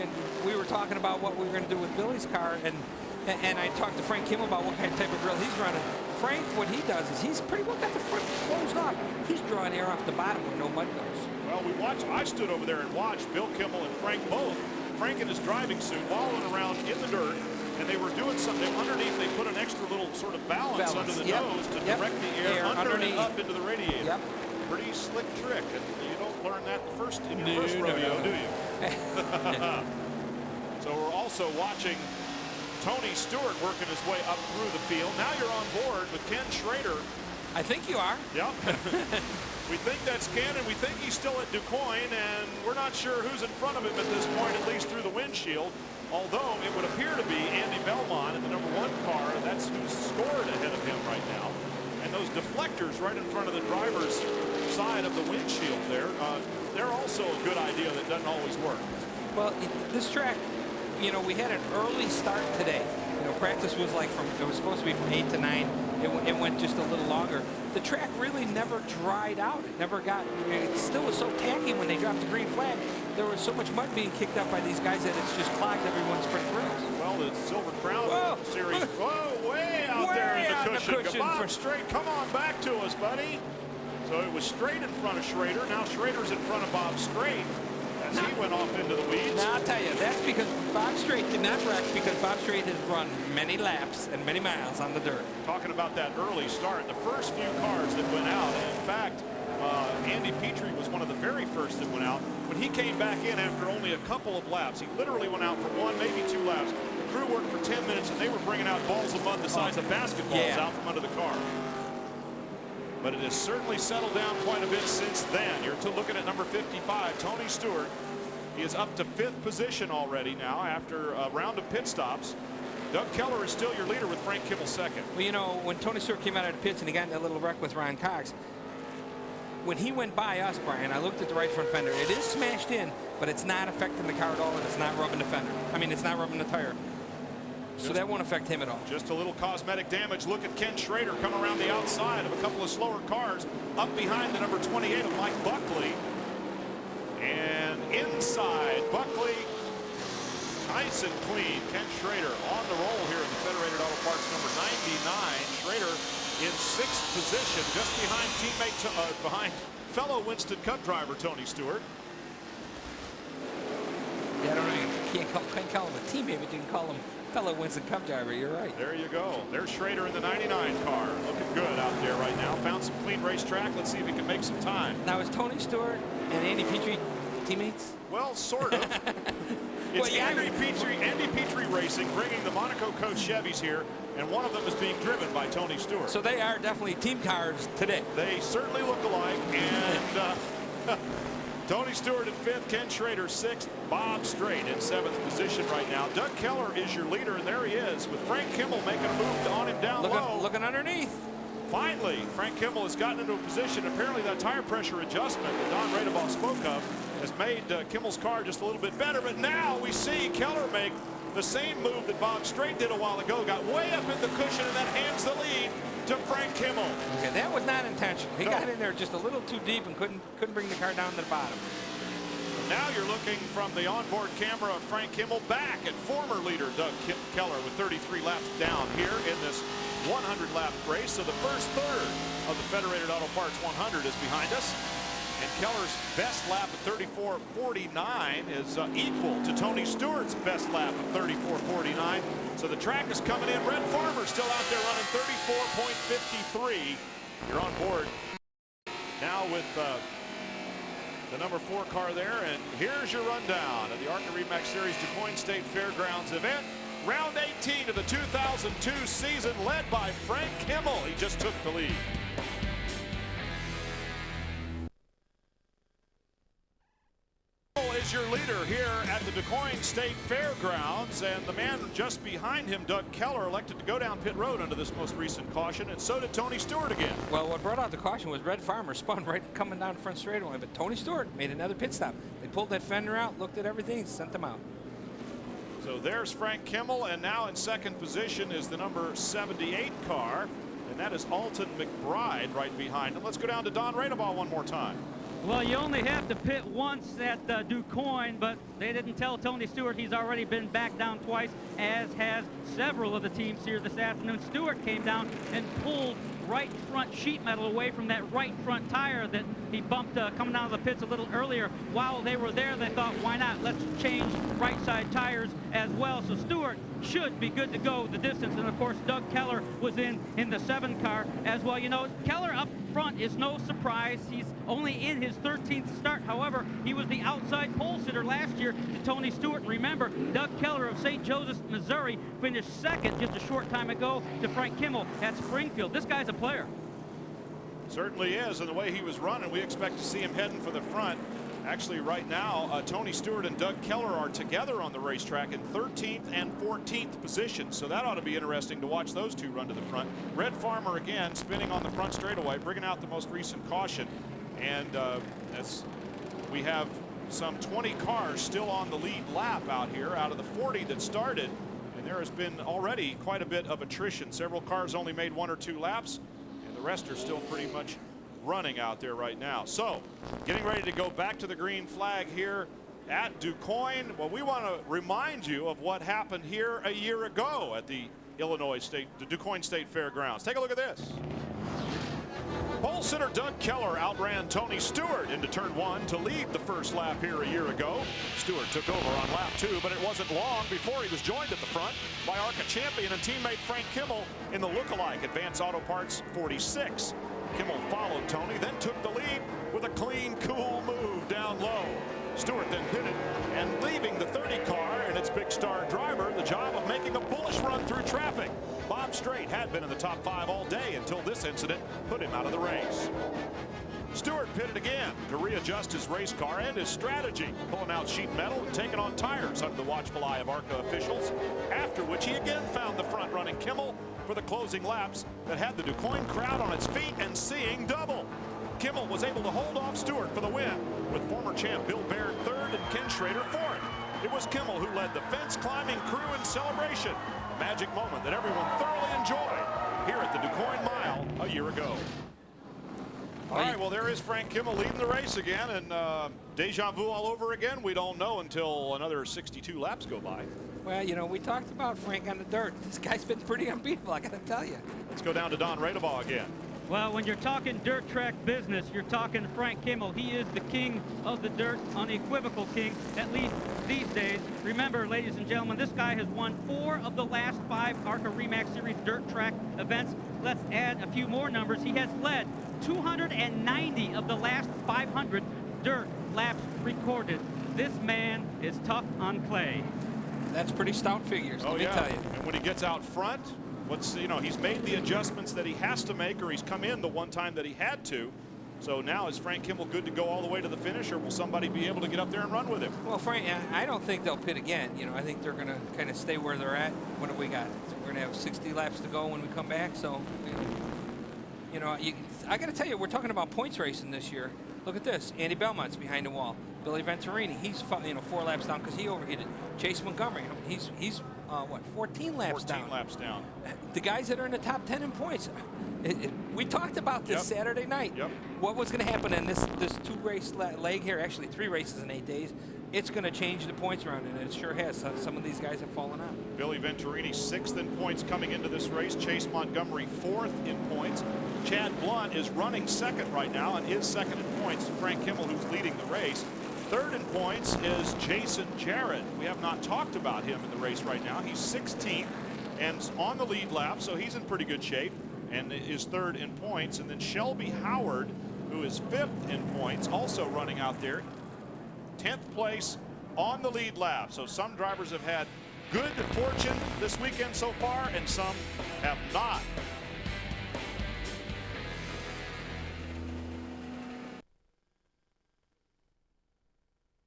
we were talking about what we were going to do with Billy's car, and I talked to Frank Kimmel about what kind of type of grill he's running. Frank, what he does is he's pretty well got the front closed off. He's drawing air off the bottom where no mud goes. Well, I stood over there and watched Bill Kimmel and Frank both. Frank in his driving suit wallowing around in the dirt, and they were doing something underneath. They put an extra little sort of balance under the nose to direct the air under and up into the radiator. Yep. Pretty slick trick, and you don't learn that in your first rodeo, do you? So we're also watching Tony Stewart working his way up through the field. Now you're on board with Ken Schrader. I think you are. Yep. We think that's Ken, and we think he's still at DuQuoin, and we're not sure who's in front of him at this point, at least through the windshield. Although it would appear to be Andy Belmont in the number 1 car. That's who's scored ahead of him right now. And those deflectors right in front of the driver's side of the windshield there, they're also a good idea that doesn't always work. Well, this track, you know, we had an early start today. You know, practice was like it was supposed to be from 8 to 9. It went just a little longer. The track really never dried out. It never got, it still was so tacky when they dropped the green flag. There was so much mud being kicked up by these guys that it's just clogged everyone's front grills. Well, the Silver Crown Series, way out there in the cushion. Bob Straight, come on back to us, buddy. So it was Straight in front of Schrader. Now Schrader's in front of Bob Straight as he went off into the weeds. Now, I'll tell you, that's because Bob Straight did not wreck, because Bob Straight has run many laps and many miles on the dirt. Talking about that early start, the first few cars that went out, and in fact, Andy Petrie was one of the very first that went out. When he came back in after only a couple of laps, he literally went out for 1, maybe 2 laps. The crew worked for 10 minutes, and they were bringing out balls of mud the size of basketballs out from under the car. But it has certainly settled down quite a bit since then. You're looking at number 55, Tony Stewart. He is up to 5th position already now after a round of pit stops. Doug Keller is still your leader with Frank Kimmel second. Well, you know, when Tony Stewart came out of the pits and he got in that little wreck with Ron Cox, when he went by us, Brian, I looked at the right front fender. It is smashed in, but it's not affecting the car at all, and it's not rubbing the fender. I mean, it's not rubbing the tire. So that won't affect him at all. Just a little cosmetic damage. Look at Ken Schrader coming around the outside of a couple of slower cars up behind the number 28 of Mike Buckley. And inside, Buckley, nice and clean. Ken Schrader on the roll here in the Federated Auto Parts number 99. Schrader in 6th position, just behind behind fellow Winston Cup driver Tony Stewart. Yeah, I don't know. You can't call him a teammate, but you can call him fellow Winston Cup driver. You're right. There you go. There's Schrader in the 99 car. Looking good out there right now. Found some clean racetrack. Let's see if he can make some time. Now, is Tony Stewart and Andy Petrie teammates? Well, sort of. It's Andy Petrie Racing bringing the Monaco Coach Chevys here, and one of them is being driven by Tony Stewart. So they are definitely team cars today. They certainly look alike, and Tony Stewart in 5th, Ken Schrader 6th, Bob Straight in 7th position right now. Doug Keller is your leader, and there he is with Frank Kimmel making a move on him down low. Looking underneath. Finally, Frank Kimmel has gotten into a position. Apparently that tire pressure adjustment that Don Radebaugh spoke of has made Kimmel's car just a little bit better. But now we see Keller make the same move that Bob Straight did a while ago. Got way up in the cushion and then hands the lead to Frank Kimmel. Okay, that was not intentional. He got in there just a little too deep and couldn't bring the car down to the bottom. Now you're looking from the onboard camera of Frank Kimmel back at former leader Doug Keller with 33 laps down here in this 100-lap race. So the first third of the Federated Auto Parts 100 is behind us. And Keller's best lap at 34.49 is equal to Tony Stewart's best lap of 34.49. So the track is coming in. Red Farmer still out there running 34.53. You're on board now with the number 4 car there. And here's your rundown of the ARCA Re Series DuQuoin State Fairgrounds event. Round 18 of the 2002 season, led by Frank Kimmel. He just took the lead. Is your leader here at the DuQuoin State Fairgrounds, and the man just behind him, Doug Keller, elected to go down pit road under this most recent caution, and so did Tony Stewart again. Well, what brought out the caution was Red Farmer spun right coming down the front straightaway, but Tony Stewart made another pit stop. They pulled that fender out, looked at everything, sent them out. So there's Frank Kimmel, and now in second position is the number 78 car, and that is Alton McBride right behind him. Let's go down to Don Radebaugh one more time. Well, you only have to pit once at DuQuoin, but they didn't tell Tony Stewart he's already been back down twice, as has several of the teams here this afternoon. Stewart came down and pulled right front sheet metal away from that right front tire that he bumped coming out of the pits a little earlier. While they were there, they thought, why not? Let's change right side tires as well. So Stewart should be good to go the distance. And of course, Doug Keller was in the 7 car as well. You know, Keller up front is no surprise. He's only in his 13th start. However, he was the outside pole sitter last year to Tony Stewart. And remember, Doug Keller of St. Joseph, Missouri, finished second just a short time ago to Frank Kimmel at Springfield. This guy's a player. Certainly is, and the way he was running, we expect to see him heading for the front. Actually, right now, Tony Stewart and Doug Keller are together on the racetrack in 13th and 14th positions. So that ought to be interesting to watch those two run to the front. Red Farmer again spinning on the front straightaway, bringing out the most recent caution. And as we have some 20 cars still on the lead lap out here out of the 40 that started. And there has been already quite a bit of attrition. Several cars only made 1 or 2 laps, and the rest are still pretty much running out there right now. So getting ready to go back to the green flag here at DuQuoin. Well, we want to remind you of what happened here a year ago at the DuQuoin State Fairgrounds. Take a look at this. Pole sitter Doug Keller outran Tony Stewart into turn 1 to lead the first lap here a year ago. Stewart took over on lap 2, but it wasn't long before he was joined at the front by ARCA champion and teammate Frank Kimmel in the lookalike Advanced Auto Parts 46. Kimmel followed Tony, then took the lead with a clean, cool move down low. Stewart then pitted, and leaving the 30 car and its big star driver the job of making a bullish run through traffic. Bob Strait had been in the top 5 all day until this incident put him out of the race. Stewart pitted again to readjust his race car and his strategy, pulling out sheet metal and taking on tires under the watchful eye of ARCA officials, after which he again found the front-running Kimmel for the closing laps that had the DuQuoin crowd on its feet and seeing double. Kimmel was able to hold off Stewart for the win, with former champ Bill Baird 3rd and Ken Schrader 4th. It was Kimmel who led the fence-climbing crew in celebration, a magic moment that everyone thoroughly enjoyed here at the DuQuoin Mile a year ago. All right, well, there is Frank Kimmel leading the race again, and deja vu all over again. We don't know until another 62 laps go by. Well, you know, we talked about Frank on the dirt. This guy's been pretty unbeatable, I gotta tell you. Let's go down to Don Radebaugh again. Well, when you're talking dirt track business, you're talking Frank Kimmel. He is the king of the dirt, unequivocal king, at least these days. Remember, ladies and gentlemen, this guy has won 4 of the last 5 ARCA Re Series dirt track events. Let's add a few more numbers. He has led 290 of the last 500 dirt laps recorded. This man is tough on clay. That's pretty stout figures, let me tell you. And when he gets out front, he's made the adjustments that he has to make, or he's come in the one time that he had to. So now is Frank Kimmel good to go all the way to the finish, or will somebody be able to get up there and run with him? Well, Frank, I don't think they'll pit again. You know, I think they're going to kind of stay where they're at. What have we got? We're going to have 60 laps to go when we come back. So, you know, I got to tell you, we're talking about points racing this year. Look at this. Andy Belmont's behind the wall. Billy Venturini, he's 4 laps down because he overheated. Chase Montgomery, he's what, 14 laps down? 14 laps down. The guys that are in the top 10 in points, We talked about this Saturday night. Yep. What was going to happen in this 2-race leg here, actually 3 races in 8 days, it's going to change the points around, and it sure has. Some of these guys have fallen out. Billy Venturini 6th in points coming into this race. Chase Montgomery 4th in points. Chad Blunt is running 2nd right now and is 2nd in points. Frank Kimmel, who's leading the race. 3rd in points is Jason Jarrett. We have not talked about him in the race right now. He's 16th and on the lead lap, so he's in pretty good shape and is 3rd in points. And then Shelby Howard, who is 5th in points, also running out there. 10th place on the lead lap. So some drivers have had good fortune this weekend so far, and some have not.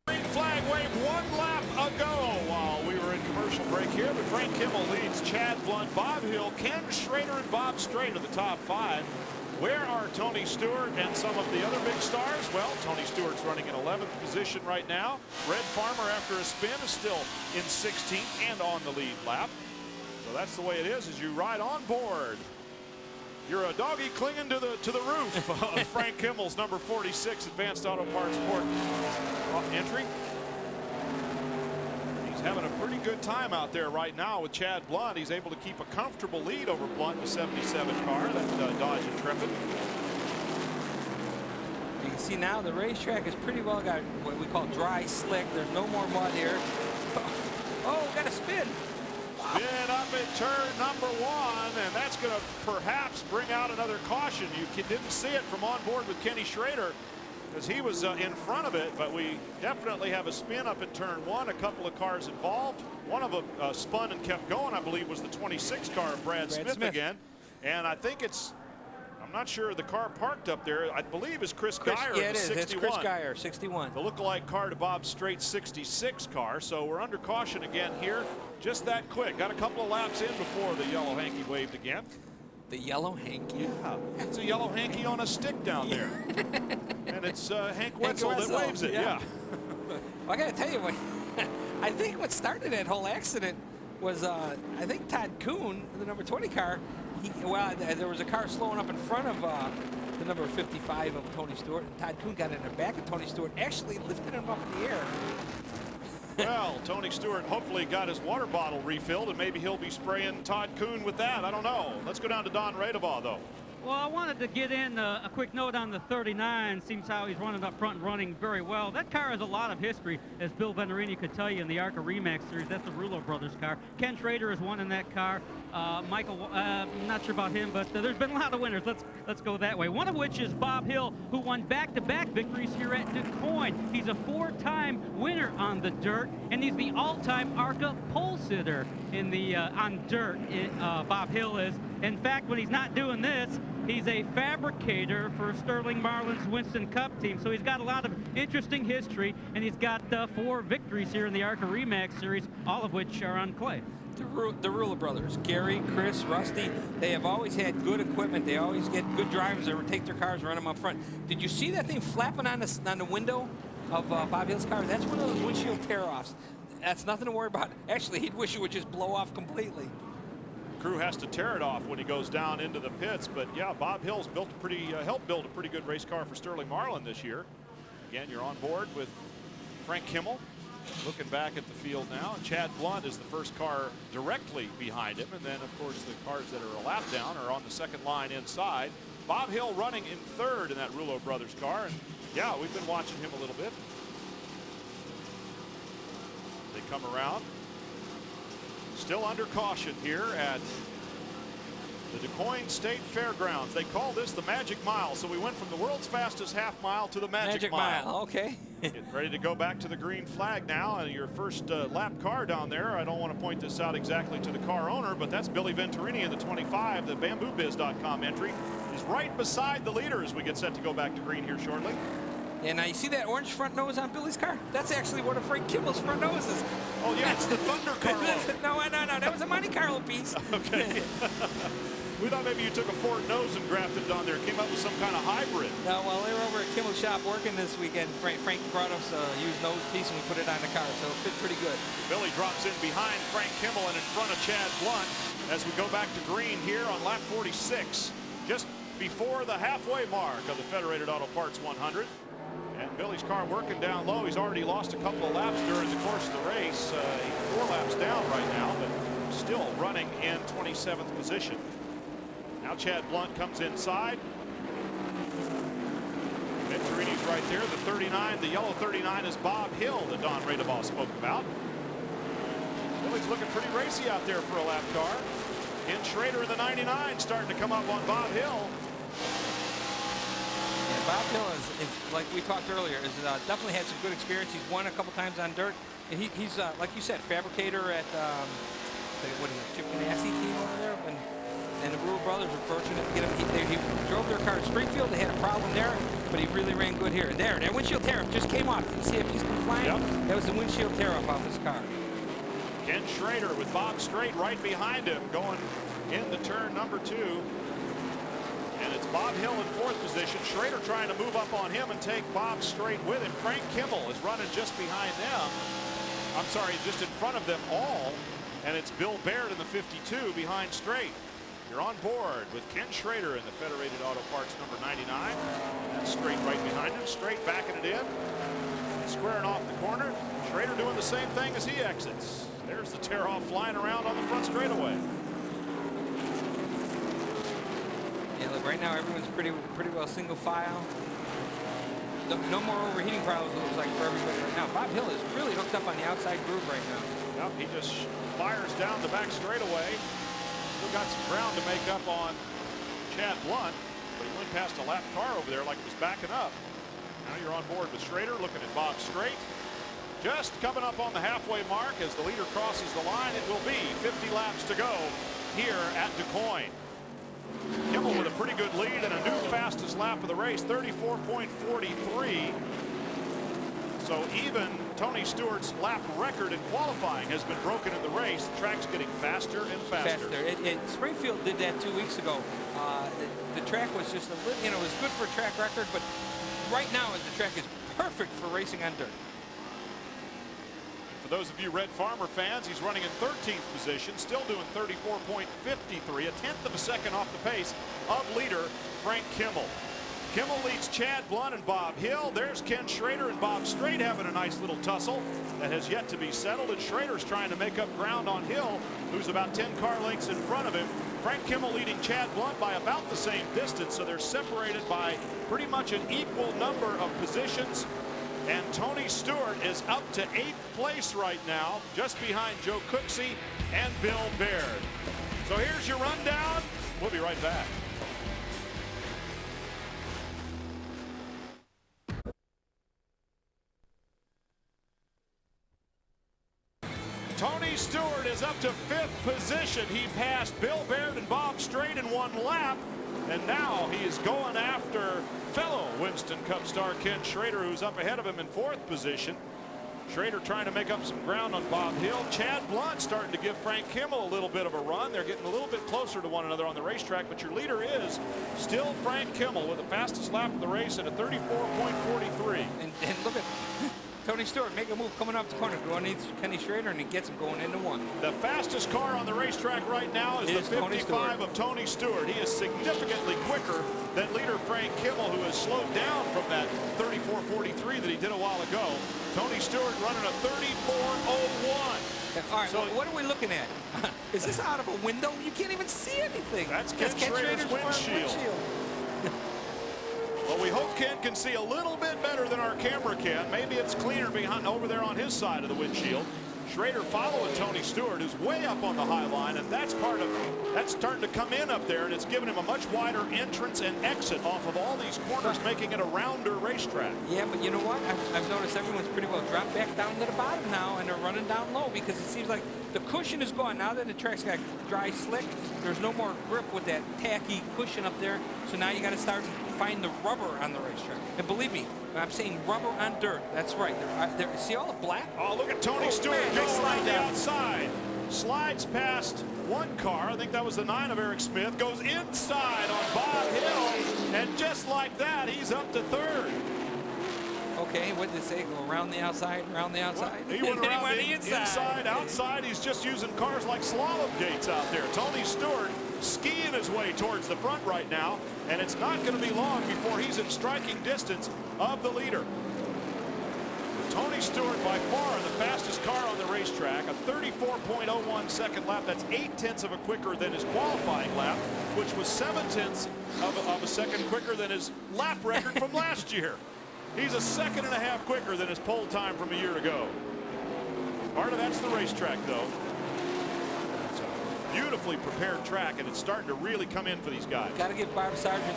Green flag waved 1 lap ago while we were in commercial break here, but Frank Kimmel leads Chad Blunt, Bob Hill, Ken Schrader, and Bob Strait are the top 5. Where are Tony Stewart and some of the other big stars? Well, Tony Stewart's running in 11th position right now. Red Farmer, after a spin, is still in 16th and on the lead lap. So that's the way it is as you ride on board. You're a doggy clinging to the roof of Frank Kimmel's number 46 Advanced Auto Parts Sport entry. He's having a pretty good time out there right now with Chad Blunt. He's able to keep a comfortable lead over Blunt in the 77 car, that Dodge Intrepid. You can see now the racetrack has pretty well got what we call dry slick. There's no more mud here. Oh, got a spin. Spin up at turn number 1, and that's going to perhaps bring out another caution. You didn't see it from on board with Kenny Schrader, because he was in front of it, but we definitely have a spin up at turn 1. A couple of cars involved. One of them spun and kept going, I believe, was the 26 car of Brad Smith again. And I think it's, I'm not sure, the car parked up there, I believe, is Chris Geyer. Yeah, it is. 61. It's Chris Geyer, 61. The lookalike car to Bob Straight's 66 car. So we're under caution again here. Just that quick. Got a couple of laps in before the yellow hanky waved again. The yellow hanky? Yeah, it's a yellow hanky on a stick down there. And it's Hank Wetzel that waves it, yeah. Well, I got to tell you, I think what started that whole accident was, I think Todd Kuhn, the number 20 car, there was a car slowing up in front of the number 55 of Tony Stewart, and Todd Kuhn got in the back of Tony Stewart, actually lifted him up in the air. Well, Tony Stewart hopefully got his water bottle refilled, and maybe he'll be spraying Todd Kuhn with that. I don't know. Let's go down to Don Radebaugh, though. Well, I wanted to get in a quick note on the 39. Seems how he's running up front and running very well. That car has a lot of history, as Bill Venturini could tell you, in the ARCA Re Series. That's the Rulo brothers car. Ken Schrader has won in that car. Michael, I'm not sure about him, but there's been a lot of winners. Let's go that way. One of which is Bob Hill, who won back-to-back victories here at DuQuoin. He's a 4-time winner on the dirt, and he's the all-time ARCA pole sitter in the on dirt. Bob Hill is. In fact, when he's not doing this, he's a fabricator for Sterling Marlin's Winston Cup team. So he's got a lot of interesting history, and he's got 4 victories here in the ARCA Re Series, all of which are on clay. The Rulo brothers, Gary, Chris, Rusty, they have always had good equipment. They always get good drivers that would take their cars and run them up front. Did you see that thing flapping on the window of Bob Hill's car? That's one of those windshield tear-offs. That's nothing to worry about. Actually, he'd wish it would just blow off completely. Crew has to tear it off when he goes down into the pits, but yeah, Bob Hill's built helped build a pretty good race car for Sterling Marlin this year. Again, you're on board with Frank Kimmel. Looking back at the field now, and Chad Blunt is the first car directly behind him, and then of course the cars that are a lap down are on the second line inside. Bob Hill running in 3rd in that Rulo brothers car, and yeah, we've been watching him a little bit. They come around. Still under caution here at the DuQuoin State Fairgrounds. They call this the Magic Mile. So we went from the world's fastest half mile to the Magic Mile. Okay. Getting ready to go back to the green flag now. And your first lap car down there, I don't want to point this out exactly to the car owner, but that's Billy Venturini in the 25. The BambooBiz.com entry is right beside the leader as we get set to go back to green here shortly. Yeah, now you see that orange front nose on Billy's car? That's actually one of Frank Kimmel's front noses. Oh, yeah, it's the Thunder Carlo. No, that was a Monte Carlo piece. Okay. We thought maybe you took a Ford nose and grafted it on there. Came up with some kind of hybrid. No, well, they were over at Kimmel's shop working this weekend. Frank brought us a used nose piece, and we put it on the car, so it fit pretty good. Billy drops in behind Frank Kimmel and in front of Chad Blunt as we go back to green here on lap 46. Just before the halfway mark of the Federated Auto Parts 100. And Billy's car working down low. He's already lost a couple of laps during the course of the race. He's 4 laps down right now, but still running in 27th position. Now Chad Blunt comes inside. Venturini's right there. The 39, the yellow 39 is Bob Hill that Don Radebaugh spoke about. Billy's looking pretty racy out there for a lap car. Ken Schrader in the 99 starting to come up on Bob Hill. Yeah, Bob Hill is like we talked earlier, is definitely had some good experience. He's won a couple times on dirt. And he's like you said, fabricator at what is it, Chip Ganassi team over there. And the Brewer brothers were fortunate to get him. He drove their car to Springfield. They had a problem there, but he really ran good here. There, that windshield tear-off just came off. You see a piece of flying? Yep. That was the windshield tear-off off his car. Ken Schrader with Bob Strait right behind him going into turn number 2. And it's Bob Hill in 4th position. Schrader trying to move up on him and take Bob Strait with him. Frank Kimmel is running just behind them. I'm sorry, just in front of them all. And it's Bill Baird in the 52 behind Strait. You're on board with Ken Schrader in the Federated Auto Parts number 99. That's Strait right behind him. Strait backing it in. Squaring off the corner. Schrader doing the same thing as he exits. There's the tear-off flying around on the front straightaway. Yeah, look, right now everyone's pretty well single file. No more overheating problems, it looks like, for everybody right now. Bob Hill is really hooked up on the outside groove right now. Yep, he just fires down the back straightaway. Still got some ground to make up on Chad Blunt, but he went past a lap car over there like it was backing up. Now you're on board with Schrader, looking at Bob Strait. Just coming up on the halfway mark as the leader crosses the line. It will be 50 laps to go here at DuQuoin. Kimmel with a pretty good lead and a new fastest lap of the race, 34.43. So even Tony Stewart's lap record in qualifying has been broken in the race. The track's getting faster and faster. Springfield did that 2 weeks ago. The track was just a little, it was good for a track record, but right now the track is perfect for racing on dirt. For those of you Red Farmer fans, he's running in 13th position, still doing 34.53, a tenth of a second off the pace of leader Frank Kimmel. Kimmel leads Chad Blunt and Bob Hill. There's Ken Schrader and Bob Strait having a nice little tussle that has yet to be settled, and Schrader's trying to make up ground on Hill, who's about 10 car lengths in front of him. Frank Kimmel leading Chad Blunt by about the same distance, so they're separated by pretty much an equal number of positions. And Tony Stewart is up to 8th place right now, just behind Joe Cooksey and Bill Baird. So here's your rundown. We'll be right back. Tony Stewart is up to 5th position. He passed Bill Baird and Bob Strait in 1 lap. And now he is going after fellow Winston Cup star Ken Schrader, who's up ahead of him in 4th position. Schrader trying to make up some ground on Bob Hill. Chad Blunt starting to give Frank Kimmel a little bit of a run. They're getting a little bit closer to one another on the racetrack, but your leader is still Frank Kimmel with the fastest lap of the race at a 34.43. And look at Tony Stewart make a move coming off the corner, going into Kenny Schrader, and he gets him going into 1. The fastest car on the racetrack right now is the 55 of Tony Stewart. He is significantly quicker than leader Frank Kimmel, who has slowed down from that 34.43 that he did a while ago. Tony Stewart running a 34.01. All right, so what are we looking at? Is this out of a window? You can't even see anything. That's Ken Schrader's windshield. Well, we hope Ken can see a little bit better than our camera can. Maybe it's cleaner behind over there on his side of the windshield. Schrader following Tony Stewart, who's way up on the high line, and that's starting to come in up there, and it's given him a much wider entrance and exit off of all these corners, making it a rounder racetrack. Yeah, but you know what? I've noticed everyone's pretty well dropped back down to the bottom now, and they're running down low because it seems like the cushion is gone. Now that the track's got dry slick, there's no more grip with that tacky cushion up there, so now you got to start find the rubber on the racetrack. And believe me, I'm saying rubber on dirt. That's right. See all the black? Oh, look at Tony Stewart go around the outside. Slides past 1 car. I think that was the 9 of Eric Smith. Goes inside on Bob Hill. And just like that, he's up to 3rd. Okay, what did they say? Go around the outside, around the outside? Well, he went around the inside, outside. He's just using cars like slalom gates out there. Tony Stewart skiing his way towards the front right now, and it's not going to be long before he's in striking distance of the leader. Tony Stewart, by far the fastest car on the racetrack, a 34.01 second lap. That's 0.8 of a quicker than his qualifying lap, which was 0.7 of a second quicker than his lap record from last year. He's a 1.5 seconds quicker than his pole time from a year ago. Part of that's the racetrack, though. It's a beautifully prepared track, and it's starting to really come in for these guys. Got to give Bob Sargent,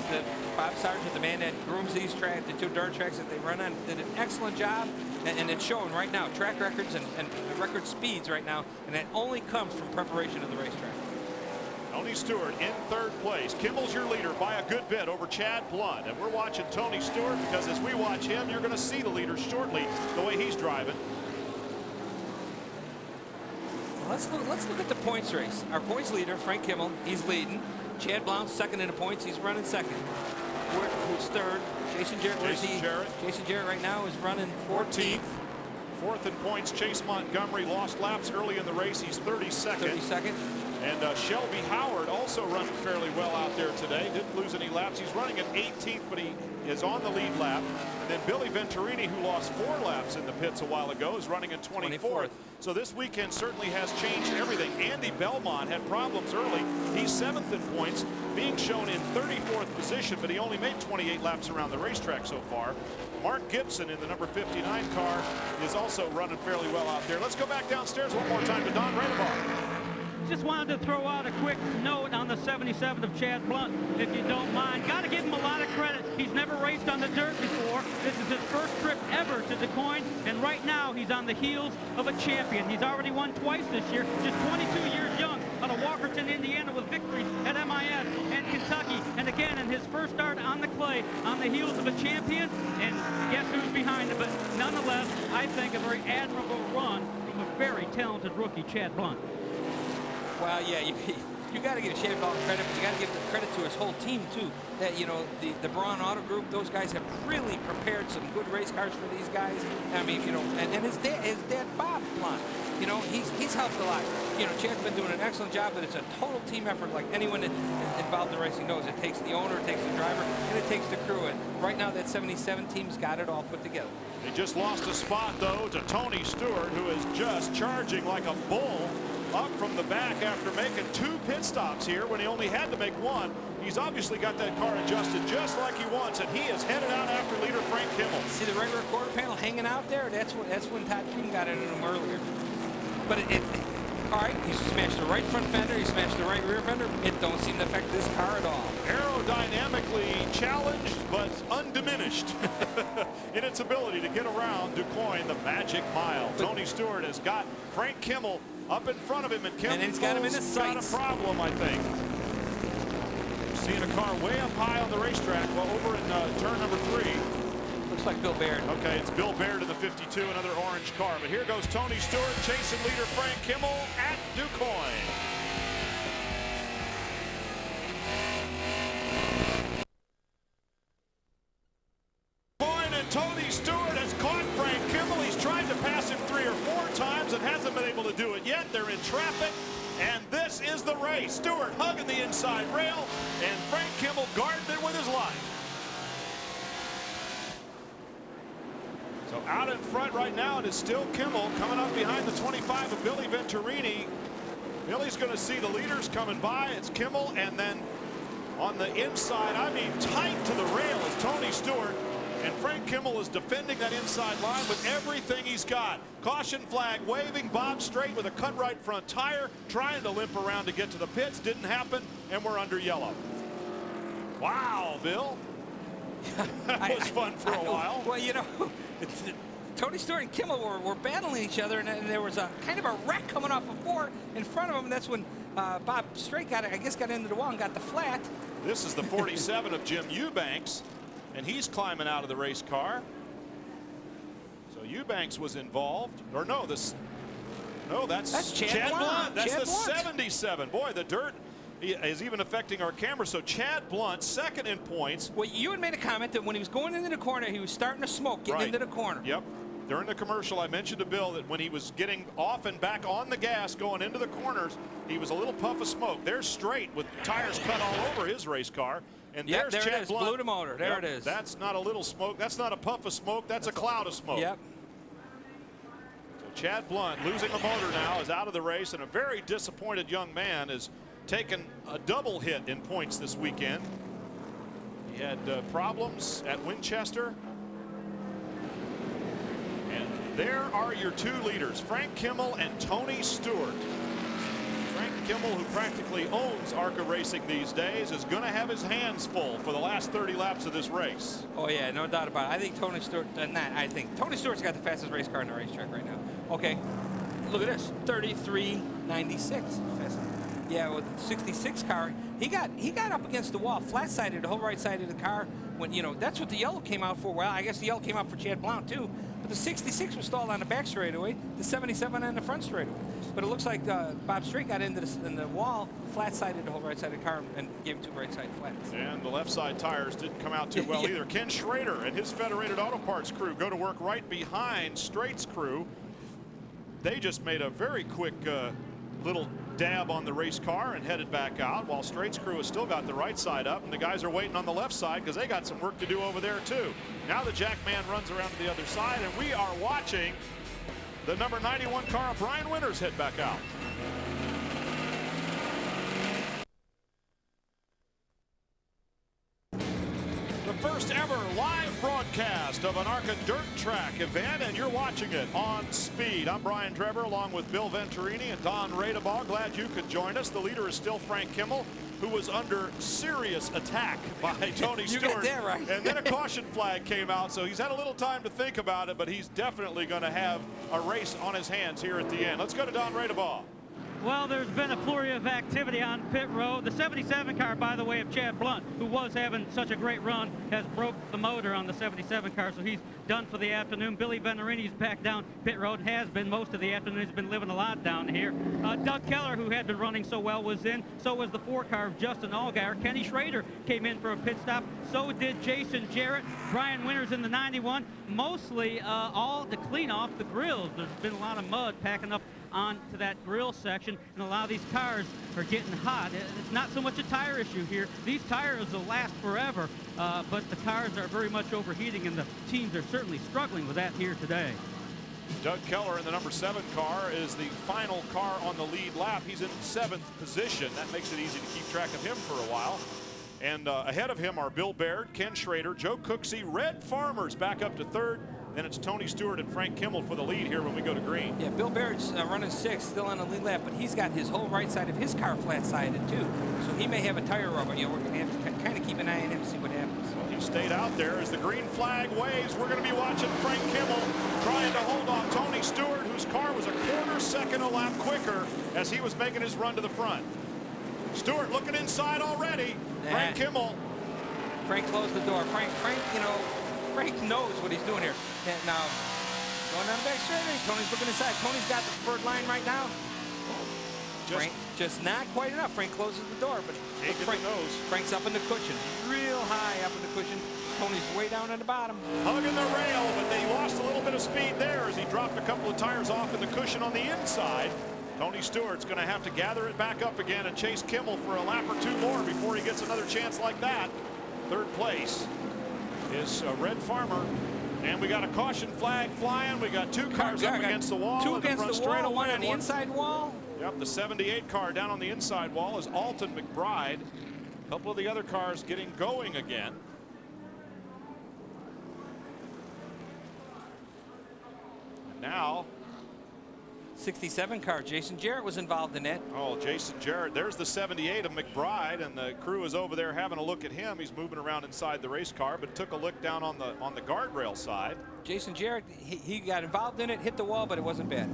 the man that grooms these tracks, the 2 dirt tracks that they run on, did an excellent job, and it's showing right now. Track records and record speeds right now, and that only comes from preparation of the racetrack. Tony Stewart in 3rd place. Kimmel's your leader by a good bit over Chad Blunt, and we're watching Tony Stewart because as we watch him, you're going to see the leader shortly the way he's driving. Let's look at the points race. Our points leader, Frank Kimmel, he's leading. Chad Blount's 2nd in the points. He's running 2nd. Who's 3rd? Jason Jarrett. Jason Jarrett right now is running 14th. 4th in points. Chase Montgomery lost laps early in the race. He's 32nd. And Shelby Howard also running fairly well out there today. Didn't lose any laps. He's running at 18th, but he is on the lead lap. And then Billy Venturini, who lost 4 laps in the pits a while ago, is running in 24th. So this weekend certainly has changed everything. Andy Belmont had problems early. He's 7th in points, being shown in 34th position, but he only made 28 laps around the racetrack so far. Mark Gibson in the number 59 car is also running fairly well out there. Let's go back downstairs one more time to Don Radebaugh. Just wanted to throw out a quick note on the 77 of Chad Blunt, if you don't mind. Got to give him a lot of credit. He's never raced on the dirt before. This is his first trip ever to DuQuoin, and right now he's on the heels of a champion. He's already won twice this year, just 22 years young, out of Walkerton, Indiana, with victories at MIS and Kentucky. And again, in his first start on the clay, on the heels of a champion, and guess who's behind him? But nonetheless, I think a very admirable run from a very talented rookie, Chad Blunt. Well, yeah, you got to give Chad Blount credit, but you got to give the credit to his whole team too. That, you know, the Braun Auto Group, those guys have really prepared some good race cars for these guys. I mean, you know, and his dad Bob Blount, you know, he's helped a lot. You know, Chad's been doing an excellent job, but it's a total team effort. Like anyone that involved in racing knows, it takes the owner, it takes the driver, and it takes the crew. And right now, that 77 team's got it all put together. He just lost a spot though to Tony Stewart, who is just charging like a bull up from the back after making 2 pit stops here when he only had to make 1. He's obviously got that car adjusted just like he wants, and he is headed out after leader Frank Kimmel. See the right rear quarter panel hanging out there? That's when Todd Kuhn got it in him earlier. But all right, he smashed the right front fender, he smashed the right rear fender. It don't seem to affect this car at all. Aerodynamically challenged, but undiminished in its ability to get around DuQuoin, the magic mile. Tony Stewart has got Frank Kimmel up in front of him, and Kimmel's got him in his sights. Got a problem, I think. Seeing a car way up high on the racetrack, well, over in turn number 3. Looks like Bill Baird. Okay, it's Bill Baird in the 52, another orange car. But here goes Tony Stewart chasing leader Frank Kimmel at DuQuoin. And Tony Stewart has caught Frank Kimmel. He's tried to pass him 3 or 4 times and hasn't been able to do it yet. They're in traffic, and this is the race. Stewart hugging the inside rail, and Frank Kimmel guarding it with his life. So out in front right now, it is still Kimmel coming up behind the 25 of Billy Venturini. Billy's going to see the leaders coming by. It's Kimmel, and then on the inside, I mean tight to the rail, is Tony Stewart. And Frank Kimmel is defending that inside line with everything he's got. Caution flag waving. Bob straight with a cut right front tire, trying to limp around to get to the pits. Didn't happen, and we're under yellow. Wow, Bill. That was fun for a while. Well, you know, Tony Stewart and Kimmel were battling each other, and there was a kind of a wreck coming off of 4 in front of him. And that's when Bob Straight got into the wall and got the flat. This is the 47 of Jim Eubanks, and he's climbing out of the race car. So Eubanks was involved, or no, that's Chad Blunt. That's the 77. Boy, the dirt is even affecting our camera. So Chad Blunt, 2nd in points. Well, you had made a comment that when he was going into the corner, he was starting to smoke getting into the corner. Yep. During the commercial, I mentioned to Bill that when he was getting off and back on the gas going into the corners, he was a little puff of smoke. There's Straight with tires cut all over his race car. And yep, there's there Chad it is. Blunt. Blew the motor. There Yep, it is. That's not a little smoke. That's not a puff of smoke. That's a cloud of smoke. Yep. So Chad Blunt, losing the motor now, is out of the race, and a very disappointed young man has taken a double hit in points this weekend. He had problems at Winchester. And there are your two leaders, Frank Kimmel and Tony Stewart. Frank Kimmel, who practically owns ARCA Racing these days, is going to have his hands full for the last 30 laps of this race. Oh yeah, no doubt about it. I think Tony Stewart, I think Tony Stewart's got the fastest race car in the racetrack right now. Okay, look at this, 33.96. Yeah, with the 66 car, he got up against the wall, flat-sided the whole right side of the car. When that's what the yellow came out for. Well, I guess the yellow came out for Chad Blount too. But the 66 was stalled on the back straightaway, the 77 on the front straightaway. But it looks like Bob Straight got into the wall, flat-sided the whole right side of the car, and gave him two right side flats. And the left side tires didn't come out too well either. Ken Schrader and his Federated Auto Parts crew go to work right behind Straight's crew. They just made a very quick little dab on the race car and headed back out, while Straight's crew has still got the right side up, and the guys are waiting on the left side because they got some work to do over there too. Now the Jackman runs around to the other side, and we are watching the number 91 car of Brian Winters head back out. The first ever live broadcast of an ARCA dirt track event, and you're watching it on Speed. I'm Brian Trevor along with Bill Venturini and Don Radebaugh. Glad you could join us. The leader is still Frank Kimmel, who was under serious attack by Tony Stewart. You got that right. And then a caution flag came out, so he's had a little time to think about it, but he's definitely going to have a race on his hands here at the end. Let's go to Don Radebaugh. Well, there's been a flurry of activity on pit road. The 77 car, by the way, of Chad Blount, who was having such a great run, has broke the motor on the 77 car, so he's done for the afternoon. Billy Venturini's back down pit road, has been most of the afternoon. He's been living a lot down here. Doug Keller, who had been running so well, was in. So was the 4 car of Justin Allgaier. Kenny Schrader came in for a pit stop. So did Jason Jarrett. Brian Winters in the 91. Mostly all to clean off the grills. There's been a lot of mud packing up onto that grill section, and a lot of these cars are getting hot. It's not so much a tire issue here. These tires will last forever, but the cars are very much overheating, and the teams are certainly struggling with that here today. Doug Keller in the number 7 car is the final car on the lead lap. He's in 7th position. That makes it easy to keep track of him for a while. And ahead of him are Bill Baird, Ken Schrader, Joe Cooksey, Red Farmers back up to 3rd. Then it's Tony Stewart and Frank Kimmel for the lead here when we go to green. Yeah, Bill Baird's running 6th, still on the lead lap, but he's got his whole right side of his car flat-sided too. So he may have a tire rubber. We're going to have to kind of keep an eye on him to see what happens. Well, he stayed out there as the green flag waves. We're going to be watching Frank Kimmel trying to hold off Tony Stewart, whose car was a 1/4 second a lap quicker as he was making his run to the front. Stewart looking inside already. Nah. Frank Kimmel. Frank closed the door. Frank knows what he's doing here. And now, going down the back straightaway, Tony's looking inside. Tony's got the preferred line right now. Frank, just not quite enough. Frank closes the door, but Frank's up in the cushion, real high up in the cushion. Tony's way down on the bottom. Hugging the rail, but they lost a little bit of speed there as he dropped a couple of tires off in the cushion on the inside. Tony Stewart's going to have to gather it back up again and chase Kimmel for a lap or 2 more before he gets another chance like that. 3rd place is Red Farmer. And we got a caution flag flying. We got 2 cars up against the wall. 2 against the wall, 1 on the inside wall. Yep, the 78 car down on the inside wall is Alton McBride. A couple of the other cars getting going again. And now 67 car. Jason Jarrett was involved in that. Oh, Jason Jarrett. There's the 78 of McBride, and the crew is over there having a look at him. He's moving around inside the race car, but took a look down on the guardrail side. Jason Jarrett, he got involved in it, hit the wall, but it wasn't bad.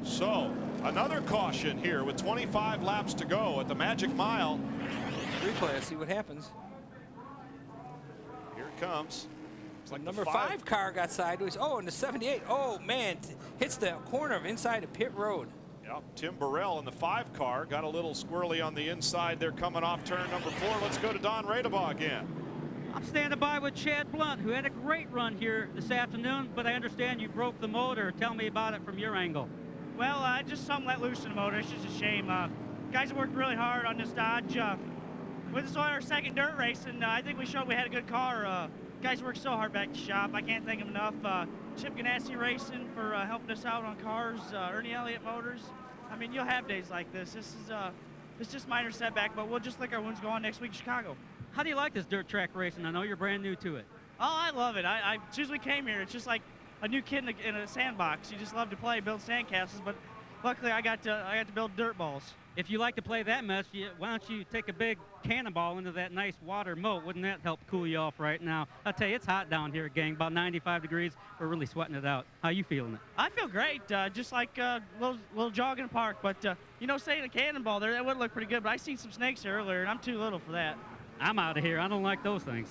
So another caution here with 25 laps to go at the Magic Mile. Replay, let's see what happens. Here it comes. It's like number 5 car got sideways. Oh, and the 78. Oh man, hits the corner of inside of pit road. Yep, Tim Burrell in the 5 car got a little squirrely on the inside. They're coming off turn number 4. Let's go to Don Radebaugh again. I'm standing by with Chad Blunt, who had a great run here this afternoon, but I understand you broke the motor. Tell me about it from your angle. Well, just something let loose in the motor. It's just a shame. Guys have worked really hard on this Dodge. With this our second dirt race, and I think we showed we had a good car. Guys worked so hard back at the shop. I can't thank them enough. Chip Ganassi Racing for helping us out on cars. Ernie Elliott Motors. I mean, you'll have days like this. This is it's just minor setback, but we'll just lick our wounds go on next week in Chicago. How do you like this dirt track racing? I know you're brand new to it. Oh, I love it. As soon as we came here, it's just like a new kid in a sandbox. You just love to play, build sandcastles, but luckily I got to build dirt balls. If you like to play that mess, why don't you take a big cannonball into that nice water moat? Wouldn't that help cool you off right now? I'll tell you, it's hot down here, gang. About 95 degrees. We're really sweating it out. How you feeling it? I feel great. Just like a little jog in the park. But, you know, saying a cannonball there, that would look pretty good. But I seen some snakes here earlier, and I'm too little for that. I'm out of here. I don't like those things.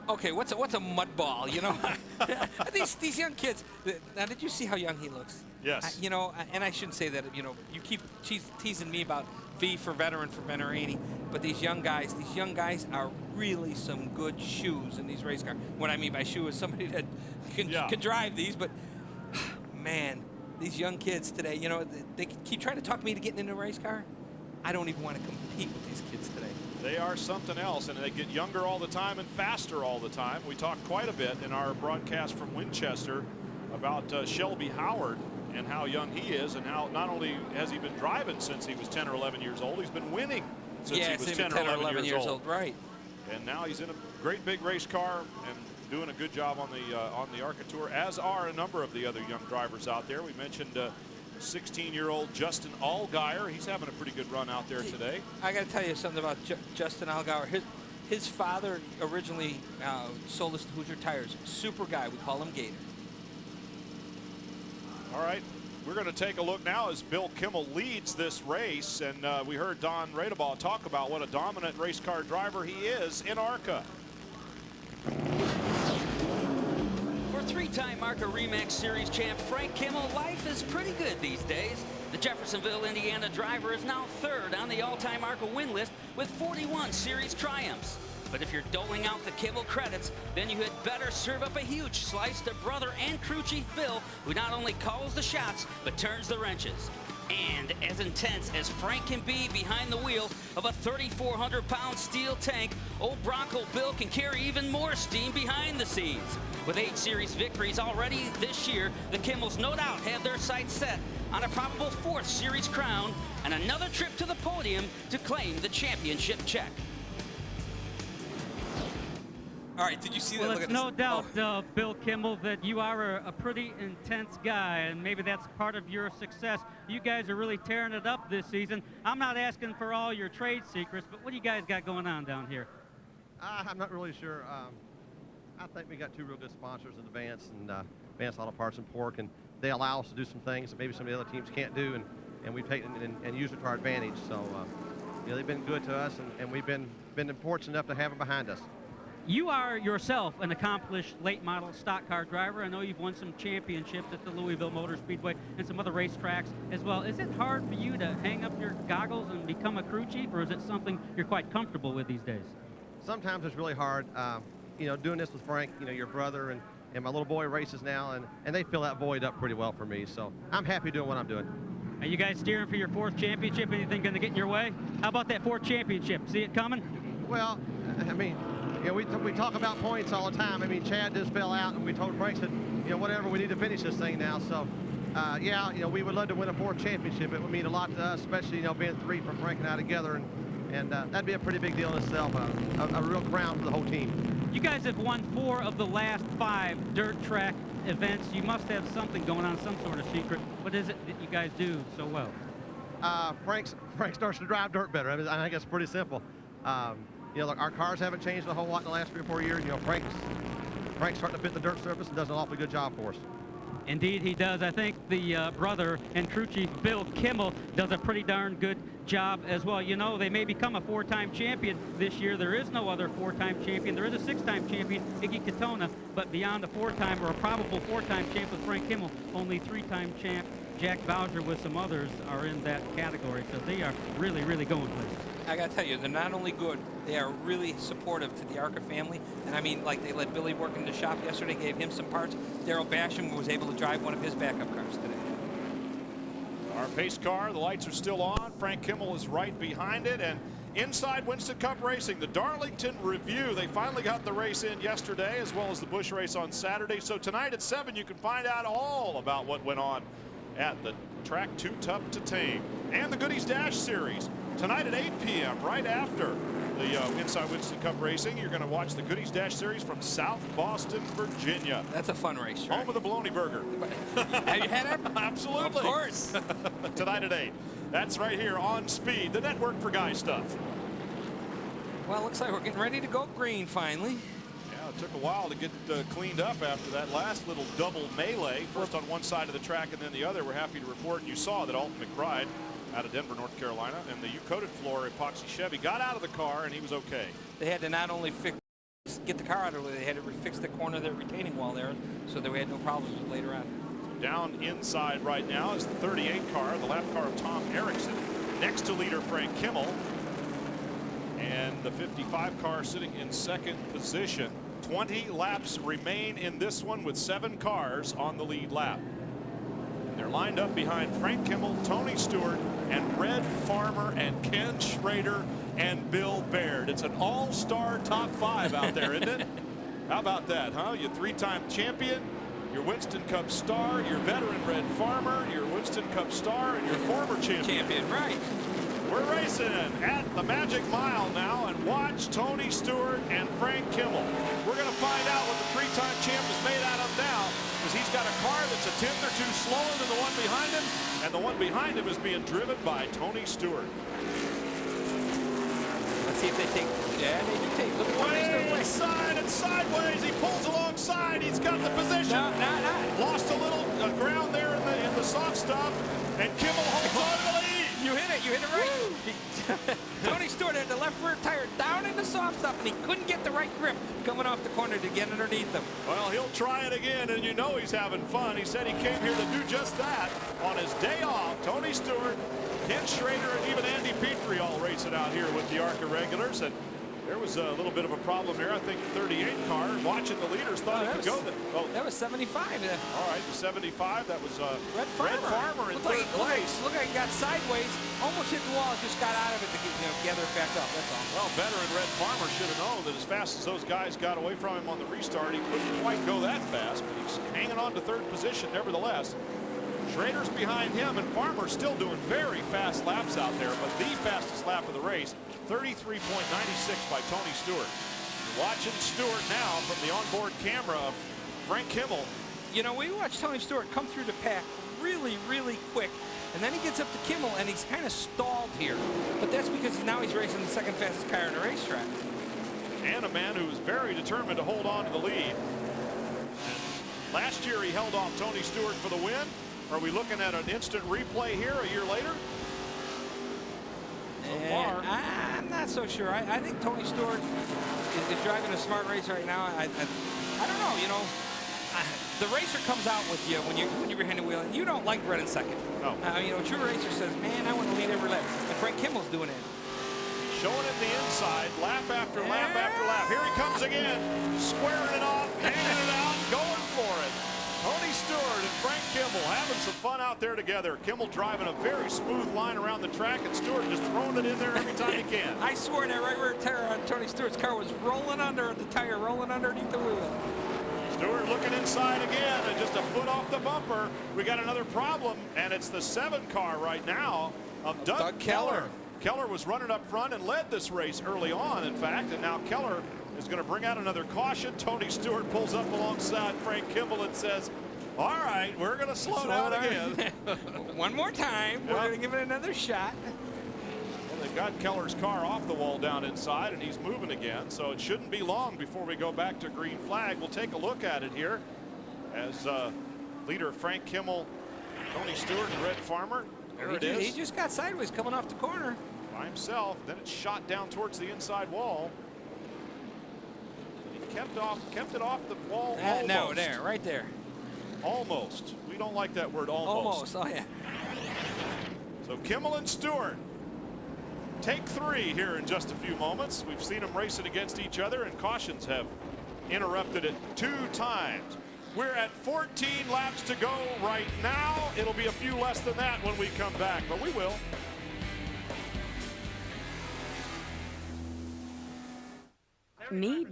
Okay, what's a mud ball, you know? these young kids. Now, did you see how young he looks? Yes. You know, and I shouldn't say that, you know, you keep teasing me about V for veteran for Veterini, but these young guys are really some good shoes in these race cars. What I mean by shoe is somebody that can drive these, but man, these young kids today, you know, they keep trying to talk me to getting into a race car. I don't even want to compete with these kids today. They are something else, and they get younger all the time and faster all the time. We talked quite a bit in our broadcast from Winchester about Shelby Howard and how young he is, and how not only has he been driving since he was 10 or 11 years old, he's been winning since he was 10 or 11 years old. Right. And now he's in a great big race car and doing a good job on the ARCA Tour, as are a number of the other young drivers out there. We mentioned 16-year-old Justin Allgaier. He's having a pretty good run out there today. I got to tell you something about Justin Allgaier. His father originally sold us to Hoosier Tires. Super guy. We call him Gator. All right, we're going to take a look now as Bill Kimmel leads this race, and we heard Don Radebaugh talk about what a dominant race car driver he is in ARCA. For three-time ARCA RE/MAX Series champ Frank Kimmel, life is pretty good these days. The Jeffersonville, Indiana driver is now third on the all-time ARCA win list with 41 series triumphs. But if you're doling out the Kimmel credits, then you had better serve up a huge slice to brother and crew chief Bill, who not only calls the shots, but turns the wrenches. And as intense as Frank can be behind the wheel of a 3,400-pound steel tank, old Bronco Bill can carry even more steam behind the scenes. With 8 series victories already this year, the Kimmels no doubt have their sights set on a probable 4th series crown and another trip to the podium to claim the championship check. All right, did you see that? Well, Look it's at no this. doubt, Bill Kimmel, that you are a pretty intense guy, and maybe that's part of your success. You guys are really tearing it up this season. I'm not asking for all your trade secrets, but what do you guys got going on down here? I'm not really sure. I think we got 2 real good sponsors in Advance and Advance Auto Parts and Pork, and they allow us to do some things that maybe some of the other teams can't do, and we've taken and used it to our advantage. So, you know, they've been good to us, and we've been fortunate enough to have them behind us. You are yourself an accomplished late model stock car driver. I know you've won some championships at the Louisville Motor Speedway and some other racetracks as well. Is it hard for you to hang up your goggles and become a crew chief, or is it something you're quite comfortable with these days? Sometimes it's really hard. You know, doing this with Frank, you know, your brother, and my little boy races now, and they fill that void up pretty well for me. So I'm happy doing what I'm doing. Are you guys steering for your 4th championship? Anything going to get in your way? How about that 4th championship? See it coming? Well, I mean, you know, we talk about points all the time. I mean, Chad just fell out, and we told Frank that, you know, whatever, we need to finish this thing now. So, yeah, you know, we would love to win a 4th championship. It would mean a lot to us, especially, you know, being 3 for Frank and I together, and that'd be a pretty big deal in itself, a real crown for the whole team. You guys have won 4 of the last 5 dirt track events. You must have something going on, some sort of secret. What is it that you guys do so well? Frank starts to drive dirt better. I mean, I think it's pretty simple. You know, look, our cars haven't changed a whole lot in the last 3 or 4 years. You know, Frank's starting to fit the dirt surface and does an awfully good job for us. Indeed, he does. I think the brother and crew chief Bill Kimmel does a pretty darn good job as well. You know, they may become a 4-time champion this year. There is no other 4-time champion. There is a 6-time champion, Iggy Katona, but beyond the 4-time or a probable 4-time champ with Frank Kimmel, only 3-time champ Jack Bowser with some others are in that category, so they are really, really going places. I gotta tell you, they're not only good, they are really supportive to the ARCA family. And I mean, like, they let Billy work in the shop yesterday, gave him some parts. Daryl Basham was able to drive one of his backup cars today. Our pace car, the lights are still on. Frank Kimmel is right behind it. And inside Winston Cup Racing, the Darlington Review. They finally got the race in yesterday, as well as the Busch race on Saturday. So tonight at 7, you can find out all about what went on at the track Too Tough to Tame. And the Goodies Dash Series. Tonight at 8 p.m., right after the Inside Winston Cup Racing, you're going to watch the Goodies Dash Series from South Boston, Virginia. That's a fun race, right? Home of the Bologna Burger. Have you had it? Absolutely. Of course. Tonight at 8. That's right here on Speed, the network for Guy Stuff. Well, it looks like we're getting ready to go green finally. Yeah, it took a while to get cleaned up after that last little double melee. First on one side of the track and then the other. We're happy to report, and you saw that Alton McBride out of Denver, North Carolina, and the U-coated floor epoxy Chevy got out of the car, and he was okay. They had to not only get the car out of the way, they had to fix the corner of their retaining wall there, so that we had no problems with later on. Down inside right now is the 38 car, the lap car of Tom Erickson, next to leader Frank Kimmel, and the 55 car sitting in second position. 20 laps remain in this one with 7 cars on the lead lap. They're lined up behind Frank Kimmel, Tony Stewart, and Red Farmer, and Ken Schrader, and Bill Baird. It's an all-star top 5 out there, isn't it? How about that, huh? You 3-time champion, your Winston Cup star, your veteran Red Farmer, your Winston Cup star, and your former champion. Right. We're racing at the Magic Mile now, and watch Tony Stewart and Frank Kimmel. We're going to find out what the 3-time champ is made out of now, because he's got a car that's a tenth or two slower than the one behind him, and the one behind him is being driven by Tony Stewart. Let's see if they take. Yeah, they do take. Look at Tony Stewart. Inside and sideways. He pulls alongside. He's got the position. No. Lost a little ground there in the soft stuff, and Kimmel holds on to the lead. You hit it right. Tony Stewart had the left rear tire down in the soft stuff, and he couldn't get the right grip coming off the corner to get underneath them. Well, he'll try it again, and you know he's having fun. He said he came here to do just that on his day off. Tony Stewart, Ken Schrader, and even Andy Petrie all racing out here with the ARCA regulars. And there was a little bit of a problem here. I think the 38 car, watching the leaders, thought it could go there. Oh, that was 75. All right, the 75. That was Red Farmer in third place. Look like he got sideways, almost hit the wall, just got out of it to gather it back up. That's all. Well, veteran Red Farmer should have known that as fast as those guys got away from him on the restart, he couldn't quite go that fast, but he's hanging on to third position nevertheless. Schrader's behind him, and Farmer's still doing very fast laps out there, but the fastest lap of the race, 33.96 by Tony Stewart. You're watching Stewart now from the onboard camera of Frank Kimmel. You know, we watched Tony Stewart come through the pack really, really quick, and then he gets up to Kimmel, and he's kind of stalled here. But that's because now he's racing the second fastest car on the racetrack. And a man who is very determined to hold on to the lead. And last year he held off Tony Stewart for the win. Are we looking at an instant replay here a year later? So far, I'm not so sure. I think Tony Stewart is driving a smart race right now. I don't know. You know, the racer comes out with you when you're behind the wheel, and you don't like running second. No. You know, a true racer says, "Man, I want to lead every lap." And Frank Kimmel's doing it. Showing him the inside, lap after lap after lap. Here he comes again, squaring it off, hanging it out, going for it. Tony Stewart and Frank Kimmel having some fun out there together. Kimmel driving a very smooth line around the track, and Stewart just throwing it in there every time he can. I swear that right rear tire on Tony Stewart's car was rolling under the tire, rolling underneath the wheel. Stewart looking inside again, and just a foot off the bumper. We got another problem, and it's the 7 car right now of Doug Keller. Keller was running up front and led this race early on, in fact, and now Keller is going to bring out another caution. Tony Stewart pulls up alongside Frank Kimmel and says, all right, we're going to slow down again. One more time. Yep. We're going to give it another shot. Well, they've got Keller's car off the wall down inside, and he's moving again, so it shouldn't be long before we go back to green flag. We'll take a look at it here as leader Frank Kimmel, Tony Stewart, and Red Farmer. There it is. He just got sideways coming off the corner. By himself. Then it's shot down towards the inside wall. He kept it off the wall. No, there, right there. Almost. We don't like that word almost. Almost, oh yeah. So Kimmel and Stewart take 3 here in just a few moments. We've seen them racing against each other, and cautions have interrupted it 2 times. We're at 14 laps to go right now. It'll be a few less than that when we come back, but we will. Need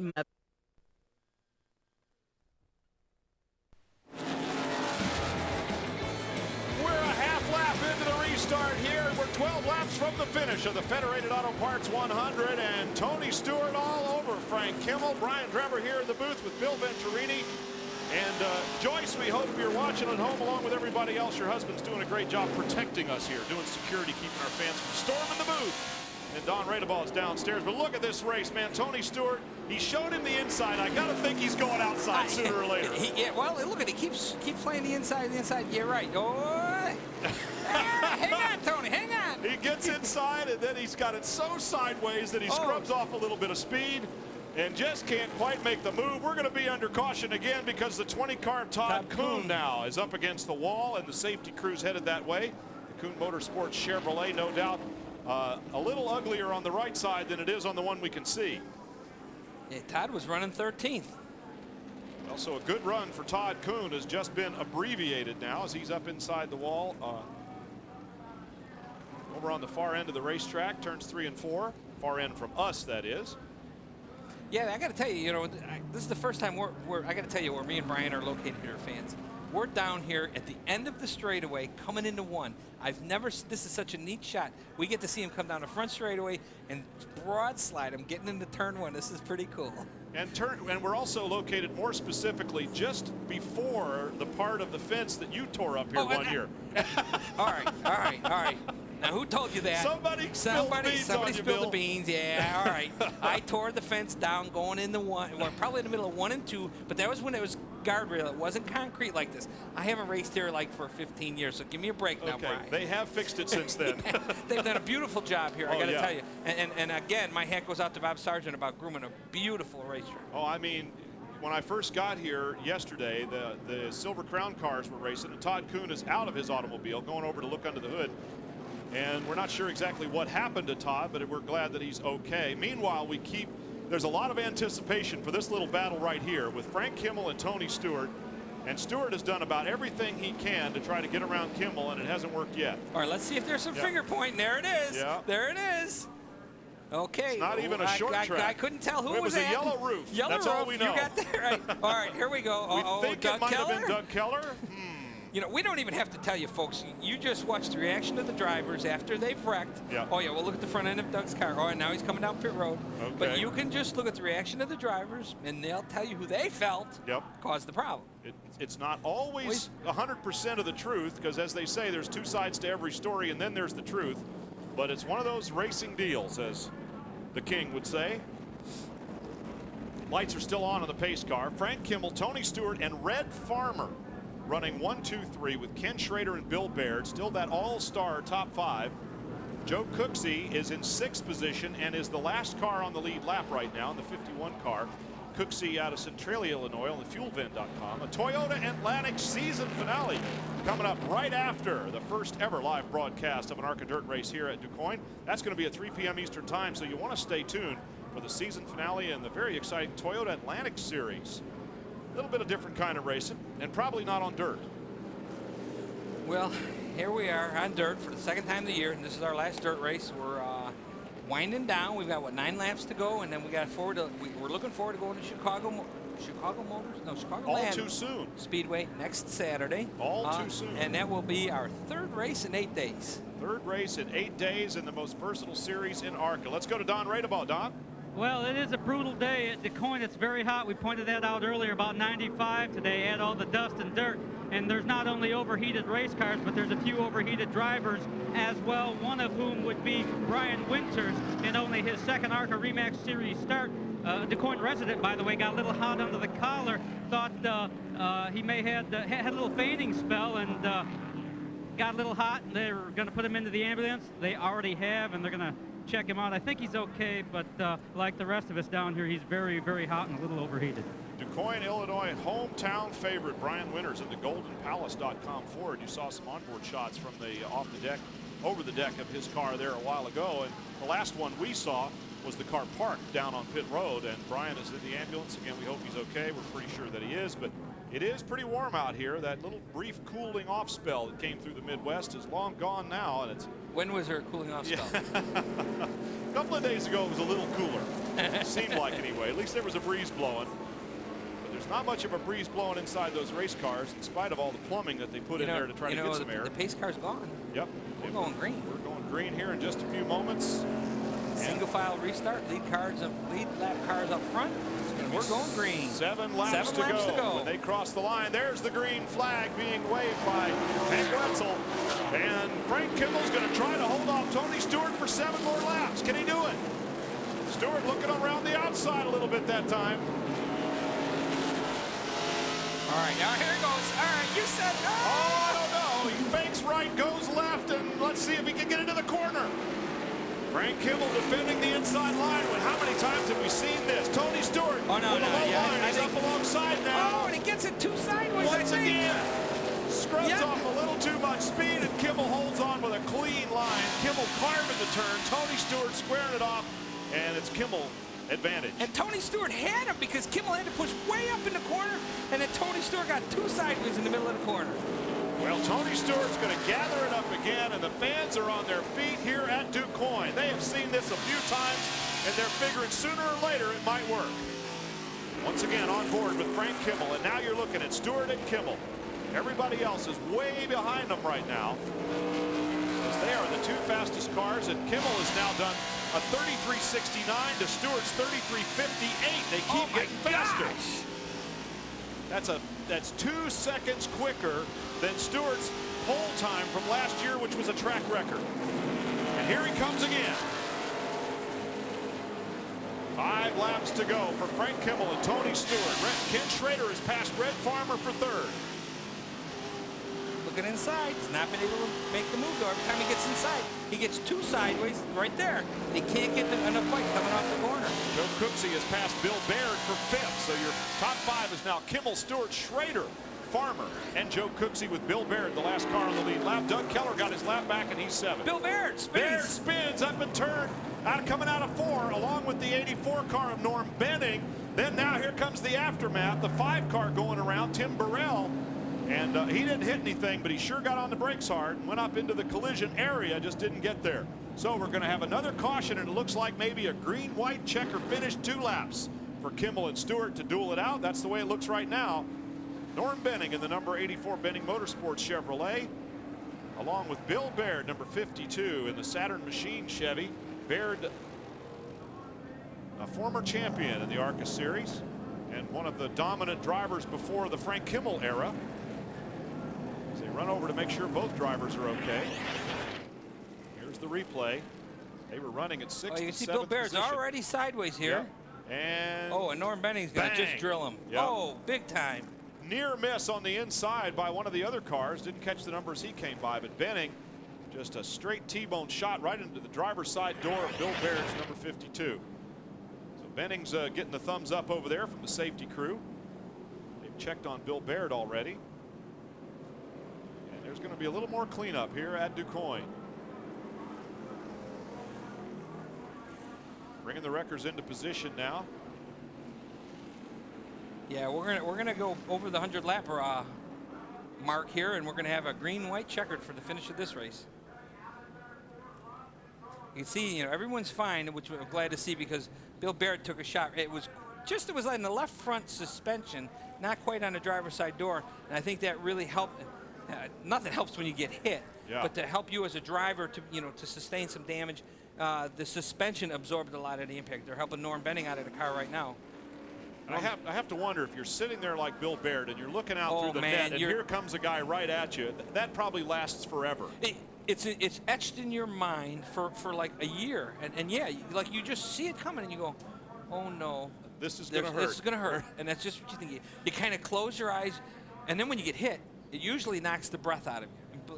Into the restart here, and we're 12 laps from the finish of the Federated Auto Parts 100, and Tony Stewart all over Frank Kimmel. Brian Drever here in the booth with Bill Venturini. And Joyce, we hope you're watching at home along with everybody else. Your husband's doing a great job protecting us here, doing security, keeping our fans from storming the booth. And Don Radeball is downstairs. But look at this race, man. Tony Stewart, he showed him the inside. I got to think he's going outside sooner or later. Yeah, well, look at he keeps playing the inside. You're right. Oh, hang on, Tony. Hang on. He gets inside, and then he's got it so sideways that he scrubs off a little bit of speed and just can't quite make the move. We're going to be under caution again because the 20-car Todd Kuhn now is up against the wall, and the safety crew's headed that way. The Kuhn Motorsports Chevrolet, no doubt, a little uglier on the right side than it is on the one we can see. Yeah, Todd was running 13th. Also, a good run for Todd Kuhn has just been abbreviated now as he's up inside the wall. Over on the far end of the racetrack, turns 3 and 4. Far end from us, that is. Yeah, I got to tell you, you know, this is the first time I got to tell you where me and Brian are located here, fans. We're down here at the end of the straightaway coming into 1. This is such a neat shot. We get to see him come down the front straightaway and broad slide him getting into turn 1. This is pretty cool. And we're also located more specifically just before the part of the fence that you tore up here one year. All right. Now, who told you that? Somebody spilled the beans. Yeah, all right. I tore the fence down going into 1. Well, probably in the middle of 1 and 2, but that was when it was guardrail. It wasn't concrete like this. I haven't raced here like for 15 years, so give me a break now, Brian. They have fixed it since then. Yeah, they've done a beautiful job here, I got to tell you. And again, my hat goes out to Bob Sargent about grooming a beautiful racetrack. Oh, I mean, when I first got here yesterday, the Silver Crown cars were racing, and Todd Kuhn is out of his automobile going over to look under the hood. And we're not sure exactly what happened to Todd, but we're glad that he's okay. Meanwhile, there's a lot of anticipation for this little battle right here with Frank Kimmel and Tony Stewart. And Stewart has done about everything he can to try to get around Kimmel, and it hasn't worked yet. All right, let's see if there's some finger pointing. There it is. Yeah. There it is. Okay. It's not even a short track. I couldn't tell who it was at. a yellow roof. That's all we know. You got that right. All right, here we go. We think it might have been Doug Keller. You know, we don't even have to tell you, folks. You just watch the reaction of the drivers after they've wrecked. Yeah. Oh, yeah, well, look at the front end of Doug's car. Oh, and now he's coming down pit road. Okay. But you can just look at the reaction of the drivers, and they'll tell you who they felt caused the problem. It's not always 100% of the truth, because as they say, there's 2 sides to every story, and then there's the truth. But it's one of those racing deals, as the king would say. Lights are still on the pace car. Frank Kimmel, Tony Stewart, and Red Farmer running 1, 2, 3 with Ken Schrader and Bill Baird. Still that all-star top 5. Joe Cooksey is in 6th position and is the last car on the lead lap right now in the 51 car. Cooksey out of Centralia, Illinois on the fuelvent.com. A Toyota Atlantic season finale coming up right after the first ever live broadcast of an ARCA dirt race here at DuQuoin. That's going to be at 3 p.m. Eastern time, so you want to stay tuned for the season finale and the very exciting Toyota Atlantic Series. A little bit of different kind of racing, and probably not on dirt. Well, here we are on dirt for the 2nd time of the year, and this is our last dirt race. We're winding down. We've got, 9 laps to go, and then we're looking forward to going to Chicago Land too soon. Speedway next Saturday. Too soon. And that will be our 3rd race in 8 days. 3rd race in 8 days in the most versatile series in ARCA. Let's go to Don Radeball. Don? Well, it is a brutal day at DuQuoin. It's very hot. We pointed that out earlier, about 95 today. Add all the dust and dirt. And there's not only overheated race cars, but there's a few overheated drivers as well, one of whom would be Brian Winters in only his 2nd ARCA Remax Series start. DuQuoin resident, by the way, got a little hot under the collar. Thought he may had a little fainting spell and got a little hot, and they're going to put him into the ambulance. They already have, and they're going to check him out. I think he's okay, but like the rest of us down here, he's very, very hot and a little overheated. DuQuoin, Illinois, hometown favorite Brian Winters in the goldenpalace.com Ford. You saw some onboard shots from the off the deck, over the deck of his car there a while ago. And the last one we saw was the car parked down on pit road, and Brian is in the ambulance. Again, we hope he's okay. We're pretty sure that he is, but it is pretty warm out here. That little brief cooling off spell that came through the Midwest is long gone now, and it's... When was there a cooling off spell? A couple of days ago, it was a little cooler. It seemed like anyway. At least there was a breeze blowing. But there's not much of a breeze blowing inside those race cars, in spite of all the plumbing that they put in there to try to get some air. The pace car's gone. Yep. We're going green. We're going green here in just a few moments. Single file restart. Lead lap cars up front. We're going green. 7 laps to go. When they cross the line, there's the green flag being waved by Hank Wetzel. And Frank Kimmel's going to try to hold off Tony Stewart for 7 more laps. Can he do it? Stewart looking around the outside a little bit that time. All right, now here it goes. All right, you said no. Oh, I don't know. He fakes right, goes left, and let's see if he can get into the corner. Frank Kimmel defending the inside line. How many times have we seen this? Tony Stewart with a low line. He's up alongside now. Oh, and he gets it too sideways. Once again, scrubs off a little too much speed, and Kimmel holds on with a clean line. Kimmel carving the turn. Tony Stewart squaring it off, and it's Kimmel advantage. And Tony Stewart had him because Kimmel had to push way up in the corner, and then Tony Stewart got too sideways in the middle of the corner. Well, Tony Stewart's going to gather it up again, and the fans are on their feet here at DuQuoin. They have seen this a few times, and they're figuring sooner or later it might work. Once again on board with Frank Kimmel, and now you're looking at Stewart and Kimmel. Everybody else is way behind them right now, as they are the 2 fastest cars, and Kimmel has now done a 33.69 to Stewart's 33.58. They keep getting faster. That's 2 seconds quicker than Stewart's pole time from last year, which was a track record. And here he comes again. 5 laps to go for Frank Kimmel and Tony Stewart. Ken Schrader has passed Red Farmer for 3rd. Looking inside, he's not been able to make the move though. Every time he gets inside, he gets too sideways right there. He can't get enough fight coming off the corner. Joe Cooksey has passed Bill Baird for 5th. So your top 5 is now Kimmel, Stewart, Schrader, Farmer, and Joe Cooksey with Bill Baird, the last car on the lead lap. Doug Keller got his lap back, and he's 7th. Bill Baird spins. Baird spins up and turn, coming out of 4, along with the 84 car of Norm Benning. Then now here comes the aftermath, the 5 car going around, Tim Burrell. And he didn't hit anything, but he sure got on the brakes hard and went up into the collision area, just didn't get there. So we're going to have another caution, and it looks like maybe a green-white checker finish 2 laps for Kimmel and Stewart to duel it out. That's the way it looks right now. Norm Benning in the number 84 Benning Motorsports Chevrolet, along with Bill Baird, number 52 in the Saturn Machine Chevy. Baird, a former champion in the ARCA series and one of the dominant drivers before the Frank Kimmel era. As they run over to make sure both drivers are okay. Here's the replay. They were running at 6th. Oh, you can see Bill Baird's already sideways here. Yep. And and Norm Benning's going to just drill him. Yep. Oh, big time. Near miss on the inside by one of the other cars. Didn't catch the numbers he came by, but Benning just a straight T-bone shot right into the driver's side door of Bill Baird's number 52. So Benning's getting the thumbs up over there from the safety crew. They've checked on Bill Baird already. And there's going to be a little more cleanup here at DuQuoin. Bringing the wreckers into position now. Yeah, we're gonna go over the 100 lap mark here, and we're gonna have a green-white checkered for the finish of this race. You can see, everyone's fine, which I'm glad to see, because Bill Baird took a shot. It was like in the left front suspension, not quite on the driver's side door, and I think that really helped. Nothing helps when you get hit, but to help you as a driver to sustain some damage, the suspension absorbed a lot of the impact. They're helping Norm Benning out of the car right now. And I have to wonder, if you're sitting there like Bill Baird and you're looking out through the net, and here comes a guy right at you, that probably lasts forever. It's etched in your mind for like a year, and yeah, like you just see it coming and you go, oh no, this is going to hurt. This is going to hurt, and that's just what you think. You kind of close your eyes, and then when you get hit, it usually knocks the breath out of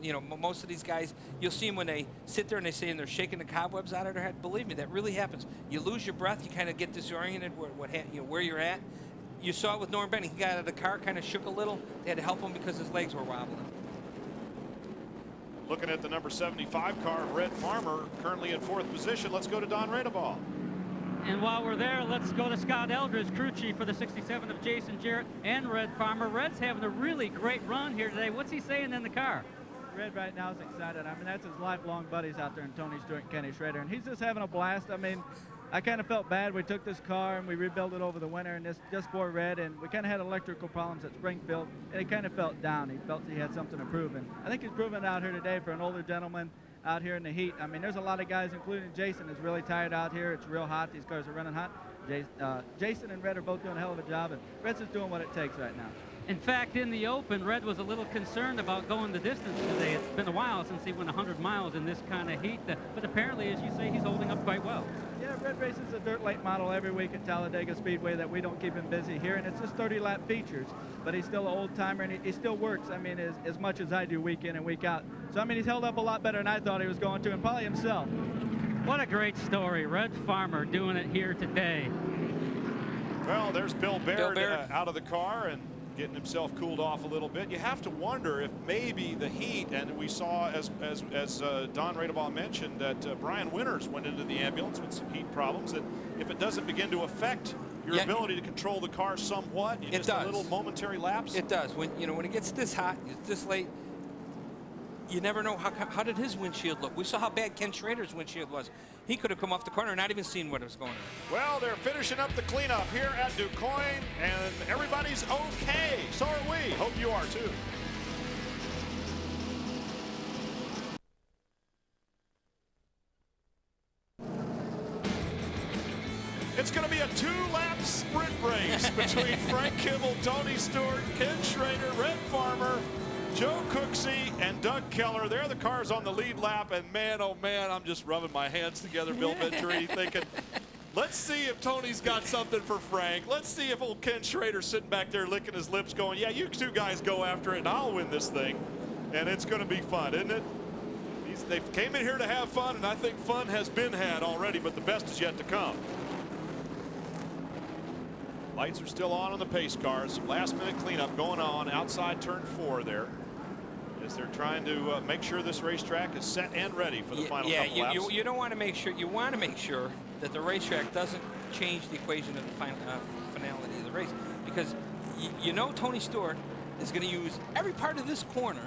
you. Most of these guys, you'll see them when they sit there and they're shaking the cobwebs out of their head. Believe me, that really happens. You lose your breath, you kind of get disoriented where you're at. you saw it with Norm Benning. He got out of the car, kind of shook a little. They had to help him because his legs were wobbling. Looking at the number 75 car of Red Farmer, currently in 4th position. Let's go to Don Radeball. And while we're there, let's go to Scott Eldridge, crew chief for the 67 of Jason Jarrett and Red Farmer. Red's having a really great run here today. What's he saying in the car? Red right now is excited. I mean, that's his lifelong buddies out there in Tony Stewart and Kenny Schrader, and he's just having a blast. I mean, I kind of felt bad. We took this car and we rebuilt it over the winter, and this just for Red, and we kind of had electrical problems at Springfield, and he kind of felt down. He felt he had something to prove, and I think he's proven it out here today for an older gentleman out here in the heat. I mean, there's a lot of guys, including Jason, is really tired out here. It's real hot. These cars are running hot. Jason and Red are both doing a hell of a job, and Red's just doing what it takes right now. In fact, in the Open, Red was a little concerned about going the distance today. It's been a while since he went 100 miles in this kind of heat, but apparently, as you say, he's holding up quite well. Yeah, Red races a dirt late model every week at Talladega Speedway that we don't keep him busy here, and it's just 30-lap features, but he's still an old-timer, and he still works, I mean, as much as I do week in and week out. So, I mean, he's held up a lot better than I thought he was going to, and probably himself. What a great story. Red Farmer doing it here today. Well, there's Bill Baird out of the car and getting himself cooled off a little bit. You have to wonder if maybe the heat, and we saw as Don Radeball mentioned that Brian Winters went into the ambulance with some heat problems, that if it doesn't begin to affect your ability to control the car somewhat, just a little momentary lapse. It does. When when it gets this hot, it's this late, you never know how did his windshield look. We saw how bad Ken Schrader's windshield was. He could have come off the corner and not even seen what was going on. Well, they're finishing up the cleanup here at DuQuoin, and everybody's okay. So are we. Hope you are too. It's going to be a 2-lap sprint race between Frank Kimmel, Tony Stewart, Ken Schrader, Red Farmer, Joe Cooksey, and Doug Keller. They're the cars on the lead lap, and man, oh man, I'm just rubbing my hands together, Bill Venturi, thinking, let's see if Tony's got something for Frank. Let's see if old Ken Schrader's sitting back there licking his lips going, yeah, you two guys go after it, and I'll win this thing. And it's going to be fun, isn't it? They came in here to have fun, and I think fun has been had already, but the best is yet to come. Lights are still on the pace cars. Some last-minute cleanup going on outside turn 4 there, as they're trying to make sure this racetrack is set and ready for the final couple laps. You don't want to make sure. You want to make sure that the racetrack doesn't change the equation of the final finality of the race, because Tony Stewart is going to use every part of this corner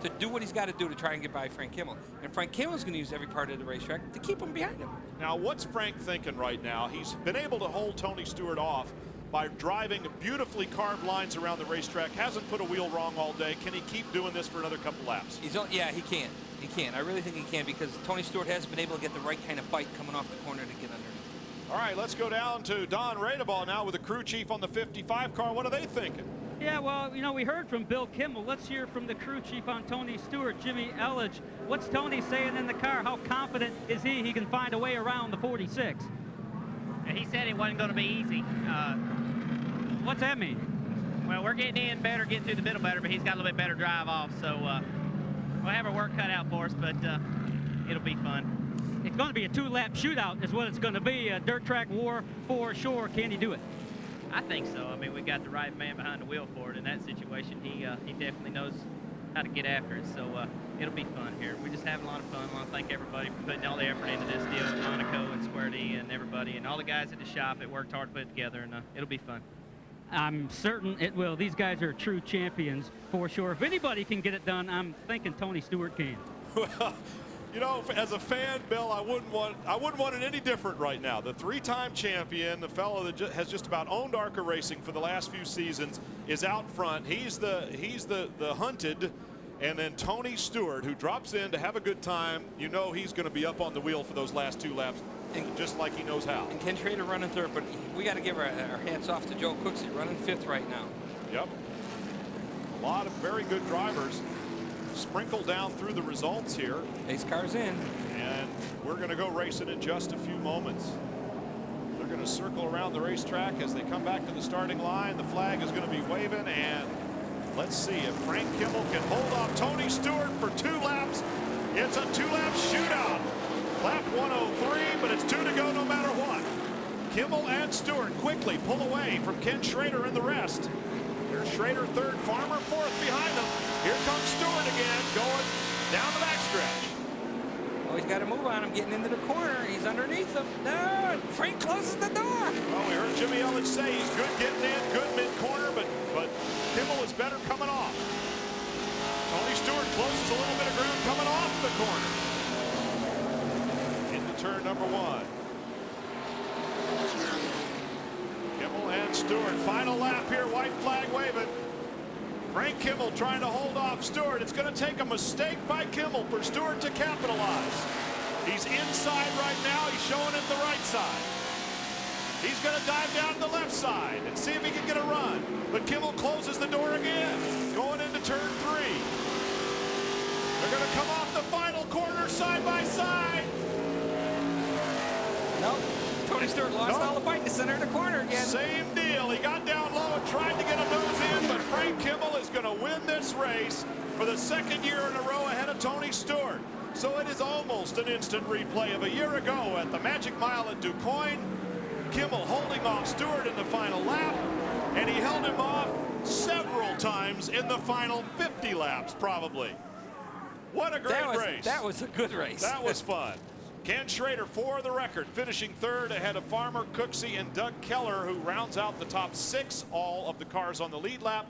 to do what he's got to do to try and get by Frank Kimmel, and Frank Kimmel's going to use every part of the racetrack to keep him behind him. Now, what's Frank thinking right now? He's been able to hold Tony Stewart off by driving beautifully carved lines around the racetrack. Hasn't put a wheel wrong all day. Can he keep doing this for another couple laps? Yeah, he can. He can. I really think he can, because Tony Stewart hasn't been able to get the right kind of bite coming off the corner to get underneath. All right, let's go down to Don Radeball now with the crew chief on the 55 car. What are they thinking? Yeah, well, we heard from Bill Kimmel. Let's hear from the crew chief on Tony Stewart, Jimmy Elledge. What's Tony saying in the car? How confident is he can find a way around the 46? He said it wasn't going to be easy. What's that mean? Well, we're getting in better, getting through the middle better, but he's got a little bit better drive off, so we'll have our work cut out for us, but it'll be fun. It's going to be a 2-lap shootout is what it's going to be, a dirt track war for sure. Can he do it? I think so. I mean, we got the right man behind the wheel for it. In that situation, he definitely knows how to get after it, so it'll be fun here. We're just having a lot of fun. I want to thank everybody for putting all the effort into this deal, Monaco and Square D and everybody, and all the guys at the shop that worked hard to put it together, and it'll be fun. I'm certain it will. These guys are true champions for sure. If anybody can get it done, I'm thinking Tony Stewart can. Well, as a fan, Bill, I wouldn't want it any different right now. The 3-time champion, the fellow that has just about owned ARCA Racing for the last few seasons, is out front. He's the hunted, and then Tony Stewart, who drops in to have a good time. He's going to be up on the wheel for those last 2 laps, just like he knows how. And Ken Schrader running 3rd, but we got to give our hats off to Joe Cooksey running 5th right now. Yep. A lot of very good drivers sprinkled down through the results here. Pace car's in. And we're going to go racing in just a few moments. They're going to circle around the racetrack as they come back to the starting line. The flag is going to be waving, and let's see if Frank Kimmel can hold off Tony Stewart for 2 laps. It's a 2-lap shootout. Lap 103, but it's 2 to go no matter what. Kimmel and Stewart quickly pull away from Ken Schrader and the rest. There's Schrader third, Farmer fourth behind them. Here comes Stewart again, going down the backstretch. Oh, he's got to move on him, getting into the corner. He's underneath him. No, Frank closes the door. Well, we heard Jimmy Elledge say he's good getting in, good mid-corner, but Kimmel is better coming off. Tony Stewart closes a little bit of ground coming off the corner. Into turn number 1. Kimmel and Stewart. Final lap here, white flag waving. Frank Kimmel trying to hold off Stewart. It's going to take a mistake by Kimmel for Stewart to capitalize. He's inside right now. He's showing it the right side. He's going to dive down the left side and see if he can get a run. But Kimmel closes the door again, going into turn 3. They're going to come off the final corner side by side. Nope. Tony Stewart lost all the fight in the center of the corner again. Same deal. He got down low and tried to get a nose in, but Frank Kimmel is going to win this race for the second year in a row ahead of Tony Stewart. So it is almost an instant replay of a year ago at the Magic Mile at DuQuoin. Kimmel holding off Stewart in the final lap, and he held him off several times in the final 50 laps, probably. What a great race. That was a good race. That was fun. Ken Schrader for the record, finishing third ahead of Farmer, Cooksey, and Doug Keller, who rounds out the top 6, all of the cars on the lead lap.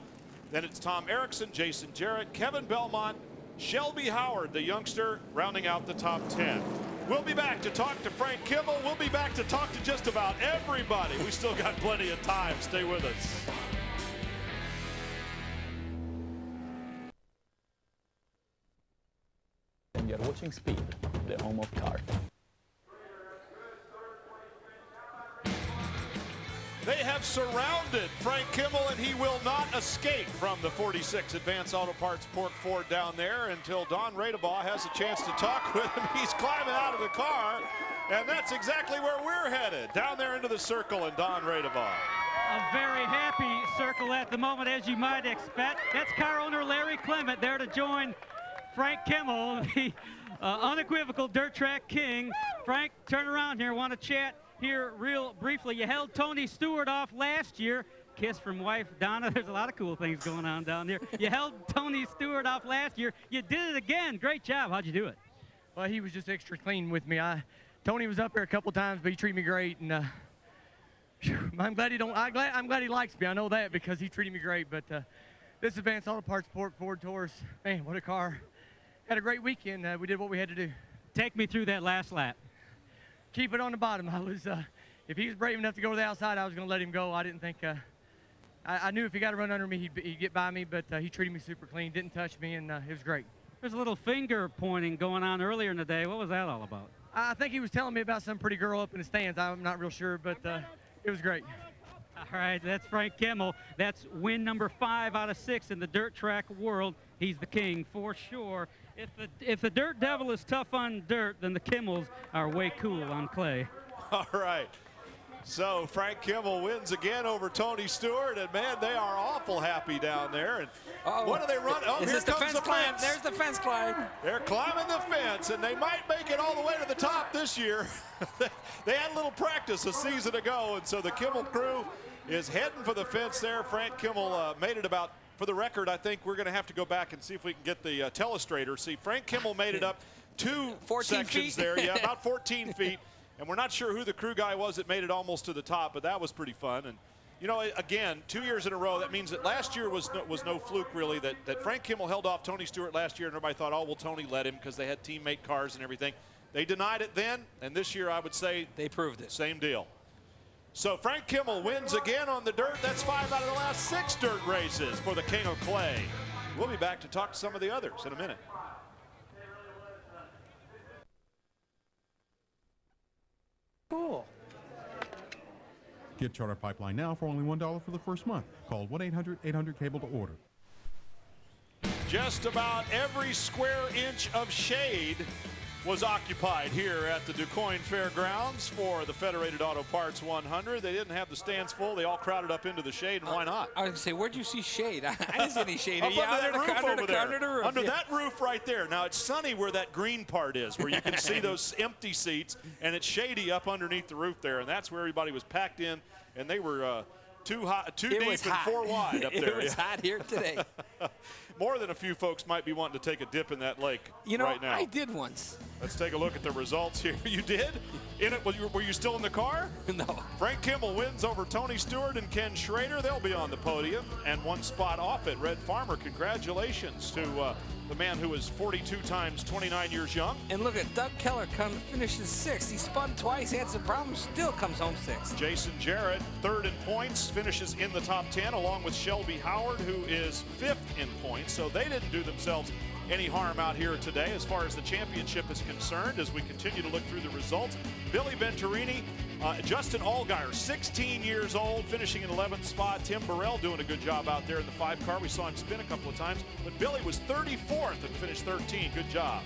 Then it's Tom Erickson, Jason Jarrett, Kevin Belmont, Shelby Howard, the youngster, rounding out the top 10. We'll be back to talk to Frank Kimmel. We'll be back to talk to just about everybody. We still got plenty of time. Stay with us. And you're watching Speed, the home of car. They have surrounded Frank Kimmel, and he will not escape from the 46 Advanced Auto Parts Port Ford down there until Don Radebaugh has a chance to talk with him. He's climbing out of the car, and that's exactly where we're headed, down there into the circle and Don Radebaugh. A very happy circle at the moment, as you might expect. That's car owner Larry Clement there to join Frank Kimmel, the unequivocal dirt track king. Frank, turn around here. Want to chat here real briefly. You held Tony Stewart off last year. Kiss from wife Donna. There's a lot of cool things going on down there. You held Tony Stewart off last year. You did it again. Great job. How'd you do it? Well, he was just extra clean with me. Tony was up there a couple times, but he treated me great, and I'm glad he likes me. I know that because he treated me great. But this Advanced Auto Parts Port Ford Taurus, man, what a car! Had a great weekend. We did what we had to do. Take me through that last lap. Keep it on the bottom. I was, if he was brave enough to go to the outside, I was going to let him go. I didn't think. I knew if he got to run under me, he'd get by me, but he treated me super clean, didn't touch me, and it was great. There's a little finger pointing going on earlier in the day. What was that all about? I think he was telling me about some pretty girl up in the stands. I'm not real sure, but it was great. All right, that's Frank Kimmel. That's win number 5 out of 6 in the dirt track world. He's the king for sure. If the Dirt Devil is tough on dirt, then the Kimmels are way cool on clay. All right. So Frank Kimmel wins again over Tony Stewart, and man, they are awful happy down there. And what do they run? Oh, here comes the fence climb. There's the fence climb. They're climbing the fence, and they might make it all the way to the top this year. They had a little practice a season ago, and so the Kimmel crew is heading for the fence there. Frank Kimmel made it about, for the record, I think we're going to have to go back and see if we can get the telestrator. See, Frank Kimmel made it up 2 sections there. Yeah, about 14 feet. And we're not sure who the crew guy was that made it almost to the top, but that was pretty fun. And, you know, again, 2 years in a row, that means that last year was no fluke, really, that Frank Kimmel held off Tony Stewart last year, and everybody thought, oh, well, Tony led him because they had teammate cars and everything. They denied it then, and this year I would say they proved it. Same deal. So Frank Kimmel wins again on the dirt. That's 5 out of the last 6 dirt races for the King of Clay. We'll be back to talk to some of the others in a minute. Cool. Get Charter Pipeline now for only $1 for the first month. Call 1-800-800-CABLE to order. Just about every square inch of shade was occupied here at the DuQuoin Fairgrounds for the Federated Auto Parts 100. They didn't have the stands full. They all crowded up into the shade, and why not? I was going to say, where'd you see shade? I didn't see any shade. Under that roof. Under that roof right there. Now, it's sunny where that green part is, where you can see those empty seats, and it's shady up underneath the roof there, and that's where everybody was packed in, and they were too deep and 4 wide up there. It was hot here today. More than a few folks might be wanting to take a dip in that lake right now. I did once. Let's take a look at the results here. You did? In it? Were you still in the car? No. Frank Kimmel wins over Tony Stewart and Ken Schrader. They'll be on the podium. And 1 spot off it, Red Farmer. Congratulations to the man who is 42 times 29 years young. And look at Doug Keller finishes 6th. He spun twice, had some problems, still comes home 6th. Jason Jarrett, 3rd in points, finishes in the top 10, along with Shelby Howard, who is 5th in points. So they didn't do themselves any harm out here today as far as the championship is concerned. As we continue to look through the results, Billy Venturini, Justin Allgaier, 16 years old, finishing in 11th spot. Tim Burrell doing a good job out there in the 5 car. We saw him spin a couple of times, but Billy was 34th and finished 13. Good job.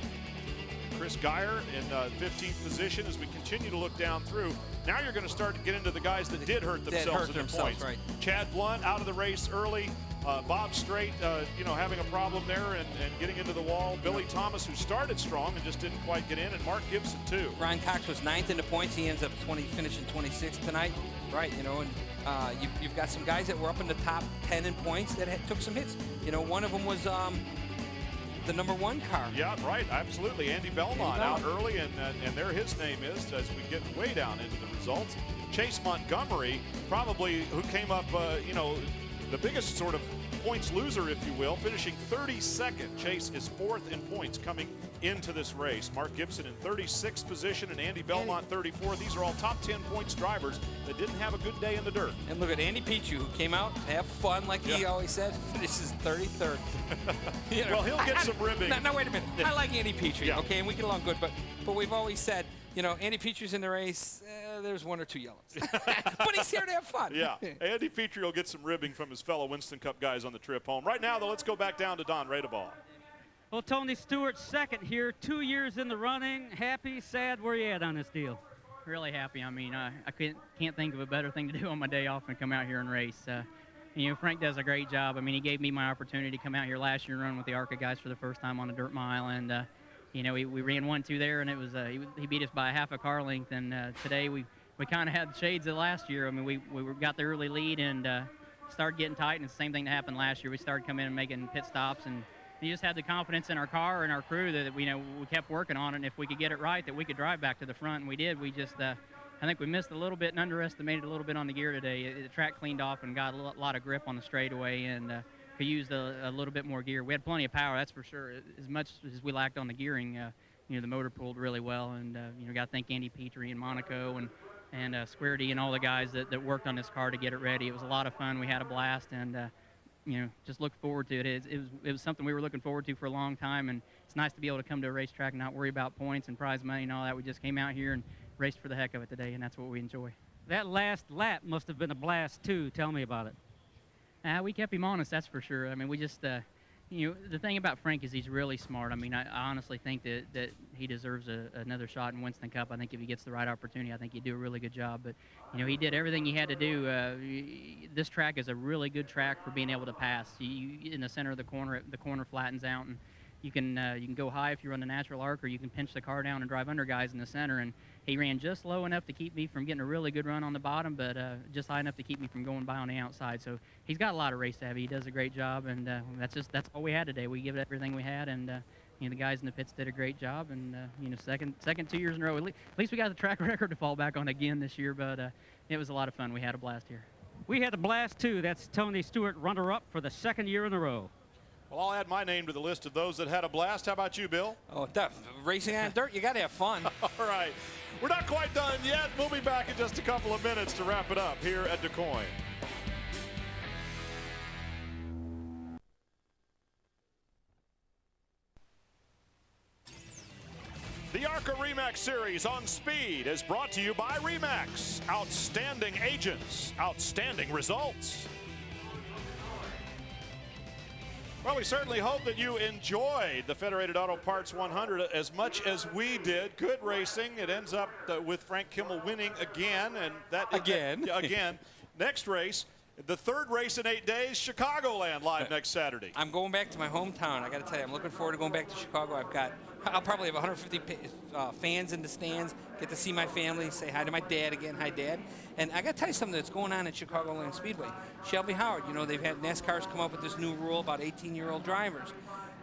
Chris Geyer in 15th position. As we continue to look down through, now you're going to start to get into the guys that did hurt themselves in the points. Right. Chad Blunt out of the race early. Bob Strait, having a problem there and getting into the wall. Billy Thomas, who started strong and just didn't quite get in, and Mark Gibson too. Ryan Cox was 9th in the points. He ends up finishing 26th tonight. Right, and you've got some guys that were up in the top 10 in points that took some hits. One of them was the number 1 car. Yeah, right, absolutely. Andy Belmont out early, and there his name is as we get way down into the results. Chase Montgomery, probably who came up, the biggest sort of points loser, if you will, finishing 32nd. Chase is 4th in points coming into this race. Mark Gibson in 36th position and Andy Belmont 34th. These are all top 10 points drivers that didn't have a good day in the dirt. And look at Andy Pichu, who came out to have fun, like he always said, finishes 33rd. Well, he'll get some ribbing. Now, wait a minute. I like Andy Pichu, okay, and we get along good, but we've always said, Andy Petry's in the race, there's 1 or 2 yellows. But he's here to have fun. Yeah, Andy Petry will get some ribbing from his fellow Winston Cup guys on the trip home. Right now, though, let's go back down to Don Radeball. Well, Tony Stewart 2nd here, 2 years in the running. Happy, sad, where you at on this deal? Really happy. I mean, I can't think of a better thing to do on my day off than come out here and race. Frank does a great job. I mean, he gave me my opportunity to come out here last year and run with the ARCA guys for the first time on a dirt mile, and we ran 1-2 there, and it was he beat us by a half a car length. And today we kind of had the shades of last year. I mean, we got the early lead and started getting tight, and it's the same thing that happened last year. We started coming in and making pit stops, and he just had the confidence in our car and our crew that we kept working on it. And if we could get it right, that we could drive back to the front, and we did. We just I think we missed a little bit and underestimated a little bit on the gear today. The track cleaned off and got a lot of grip on the straightaway, and could use a little bit more gear. We had plenty of power, that's for sure. As much as we lacked on the gearing, the motor pulled really well, and got to thank Andy Petry and Monaco and Square D and all the guys that worked on this car to get it ready. It was a lot of fun. We had a blast, and just look forward to it. It was something we were looking forward to for a long time, and it's nice to be able to come to a racetrack and not worry about points and prize money and all that. We just came out here and raced for the heck of it today, and that's what we enjoy. That last lap must have been a blast too. Tell me about it. We kept him honest, that's for sure. I mean, we just, the thing about Frank is he's really smart. I mean, I honestly think that he deserves another shot in Winston Cup. I think if he gets the right opportunity, I think he'd do a really good job. But, he did everything he had to do. This track is a really good track for being able to pass. In the center of the corner flattens out, and you can go high if you run the natural arc, or you can pinch the car down and drive under guys in the center. And he ran just low enough to keep me from getting a really good run on the bottom, but just high enough to keep me from going by on the outside. So he's got a lot of race savvy. He does a great job, and that's all we had today. We give it everything we had, and the guys in the pits did a great job. And second 2 years in a row. At least we got the track record to fall back on again this year. But it was a lot of fun. We had a blast here. We had a blast too. That's Tony Stewart, runner-up for the 2nd year in a row. Well, I'll add my name to the list of those that had a blast. How about you, Bill? Oh, racing on dirt, you got to have fun. All right. We're not quite done yet. We'll be back in just a couple of minutes to wrap it up here at DuQuoin. The ARCA Re Series on Speed is brought to you by Remax. Outstanding agents, outstanding results. Well, we certainly hope that you enjoyed the Federated Auto Parts 100 as much as we did. Good racing. It ends up with Frank Kimmel winning again. And that again. Next race, the third race in 8 days, Chicagoland live next Saturday. I'm going back to my hometown. I got to tell you, I'm looking forward to going back to Chicago. I'll probably have 150 fans in the stands, get to see my family, say hi to my dad again. Hi, Dad. And I got to tell you something that's going on at Chicagoland Speedway. Shelby Howard, you know, they've had NASCAR's come up with this new rule about 18-year-old drivers.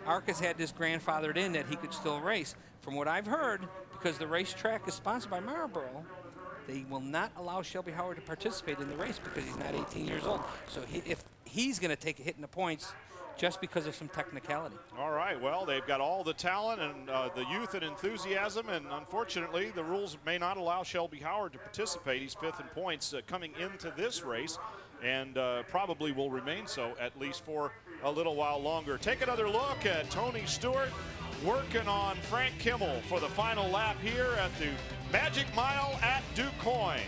ARCA's had this grandfathered in that he could still race. From what I've heard, because the racetrack is sponsored by Marlboro, they will not allow Shelby Howard to participate in the race because he's not 18 years old. So if he's going to take a hit in the points just because of some technicality. All right, well, they've got all the talent and the youth and enthusiasm, and unfortunately, the rules may not allow Shelby Howard to participate. He's 5th in points coming into this race, and probably will remain so at least for a little while longer. Take another look at Tony Stewart working on Frank Kimmel for the final lap here at the Magic Mile at DuQuoin.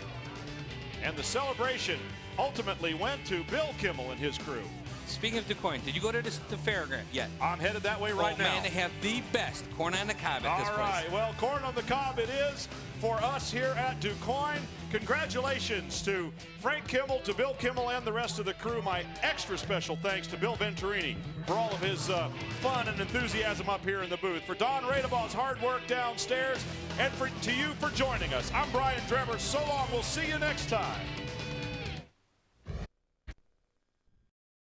And the celebration ultimately went to Bill Kimmel and his crew. Speaking of DuQuoin, did you go to the Fairgrounds yet? I'm headed that way right now. Man, they have the best corn on the cob at this place. All right, well, corn on the cob it is for us here at DuQuoin. Congratulations to Frank Kimmel, to Bill Kimmel, and the rest of the crew. My extra special thanks to Bill Venturini for all of his fun and enthusiasm up here in the booth. For Don Radebaugh's hard work downstairs, and to you for joining us. I'm Brian Drebber. So long. We'll see you next time.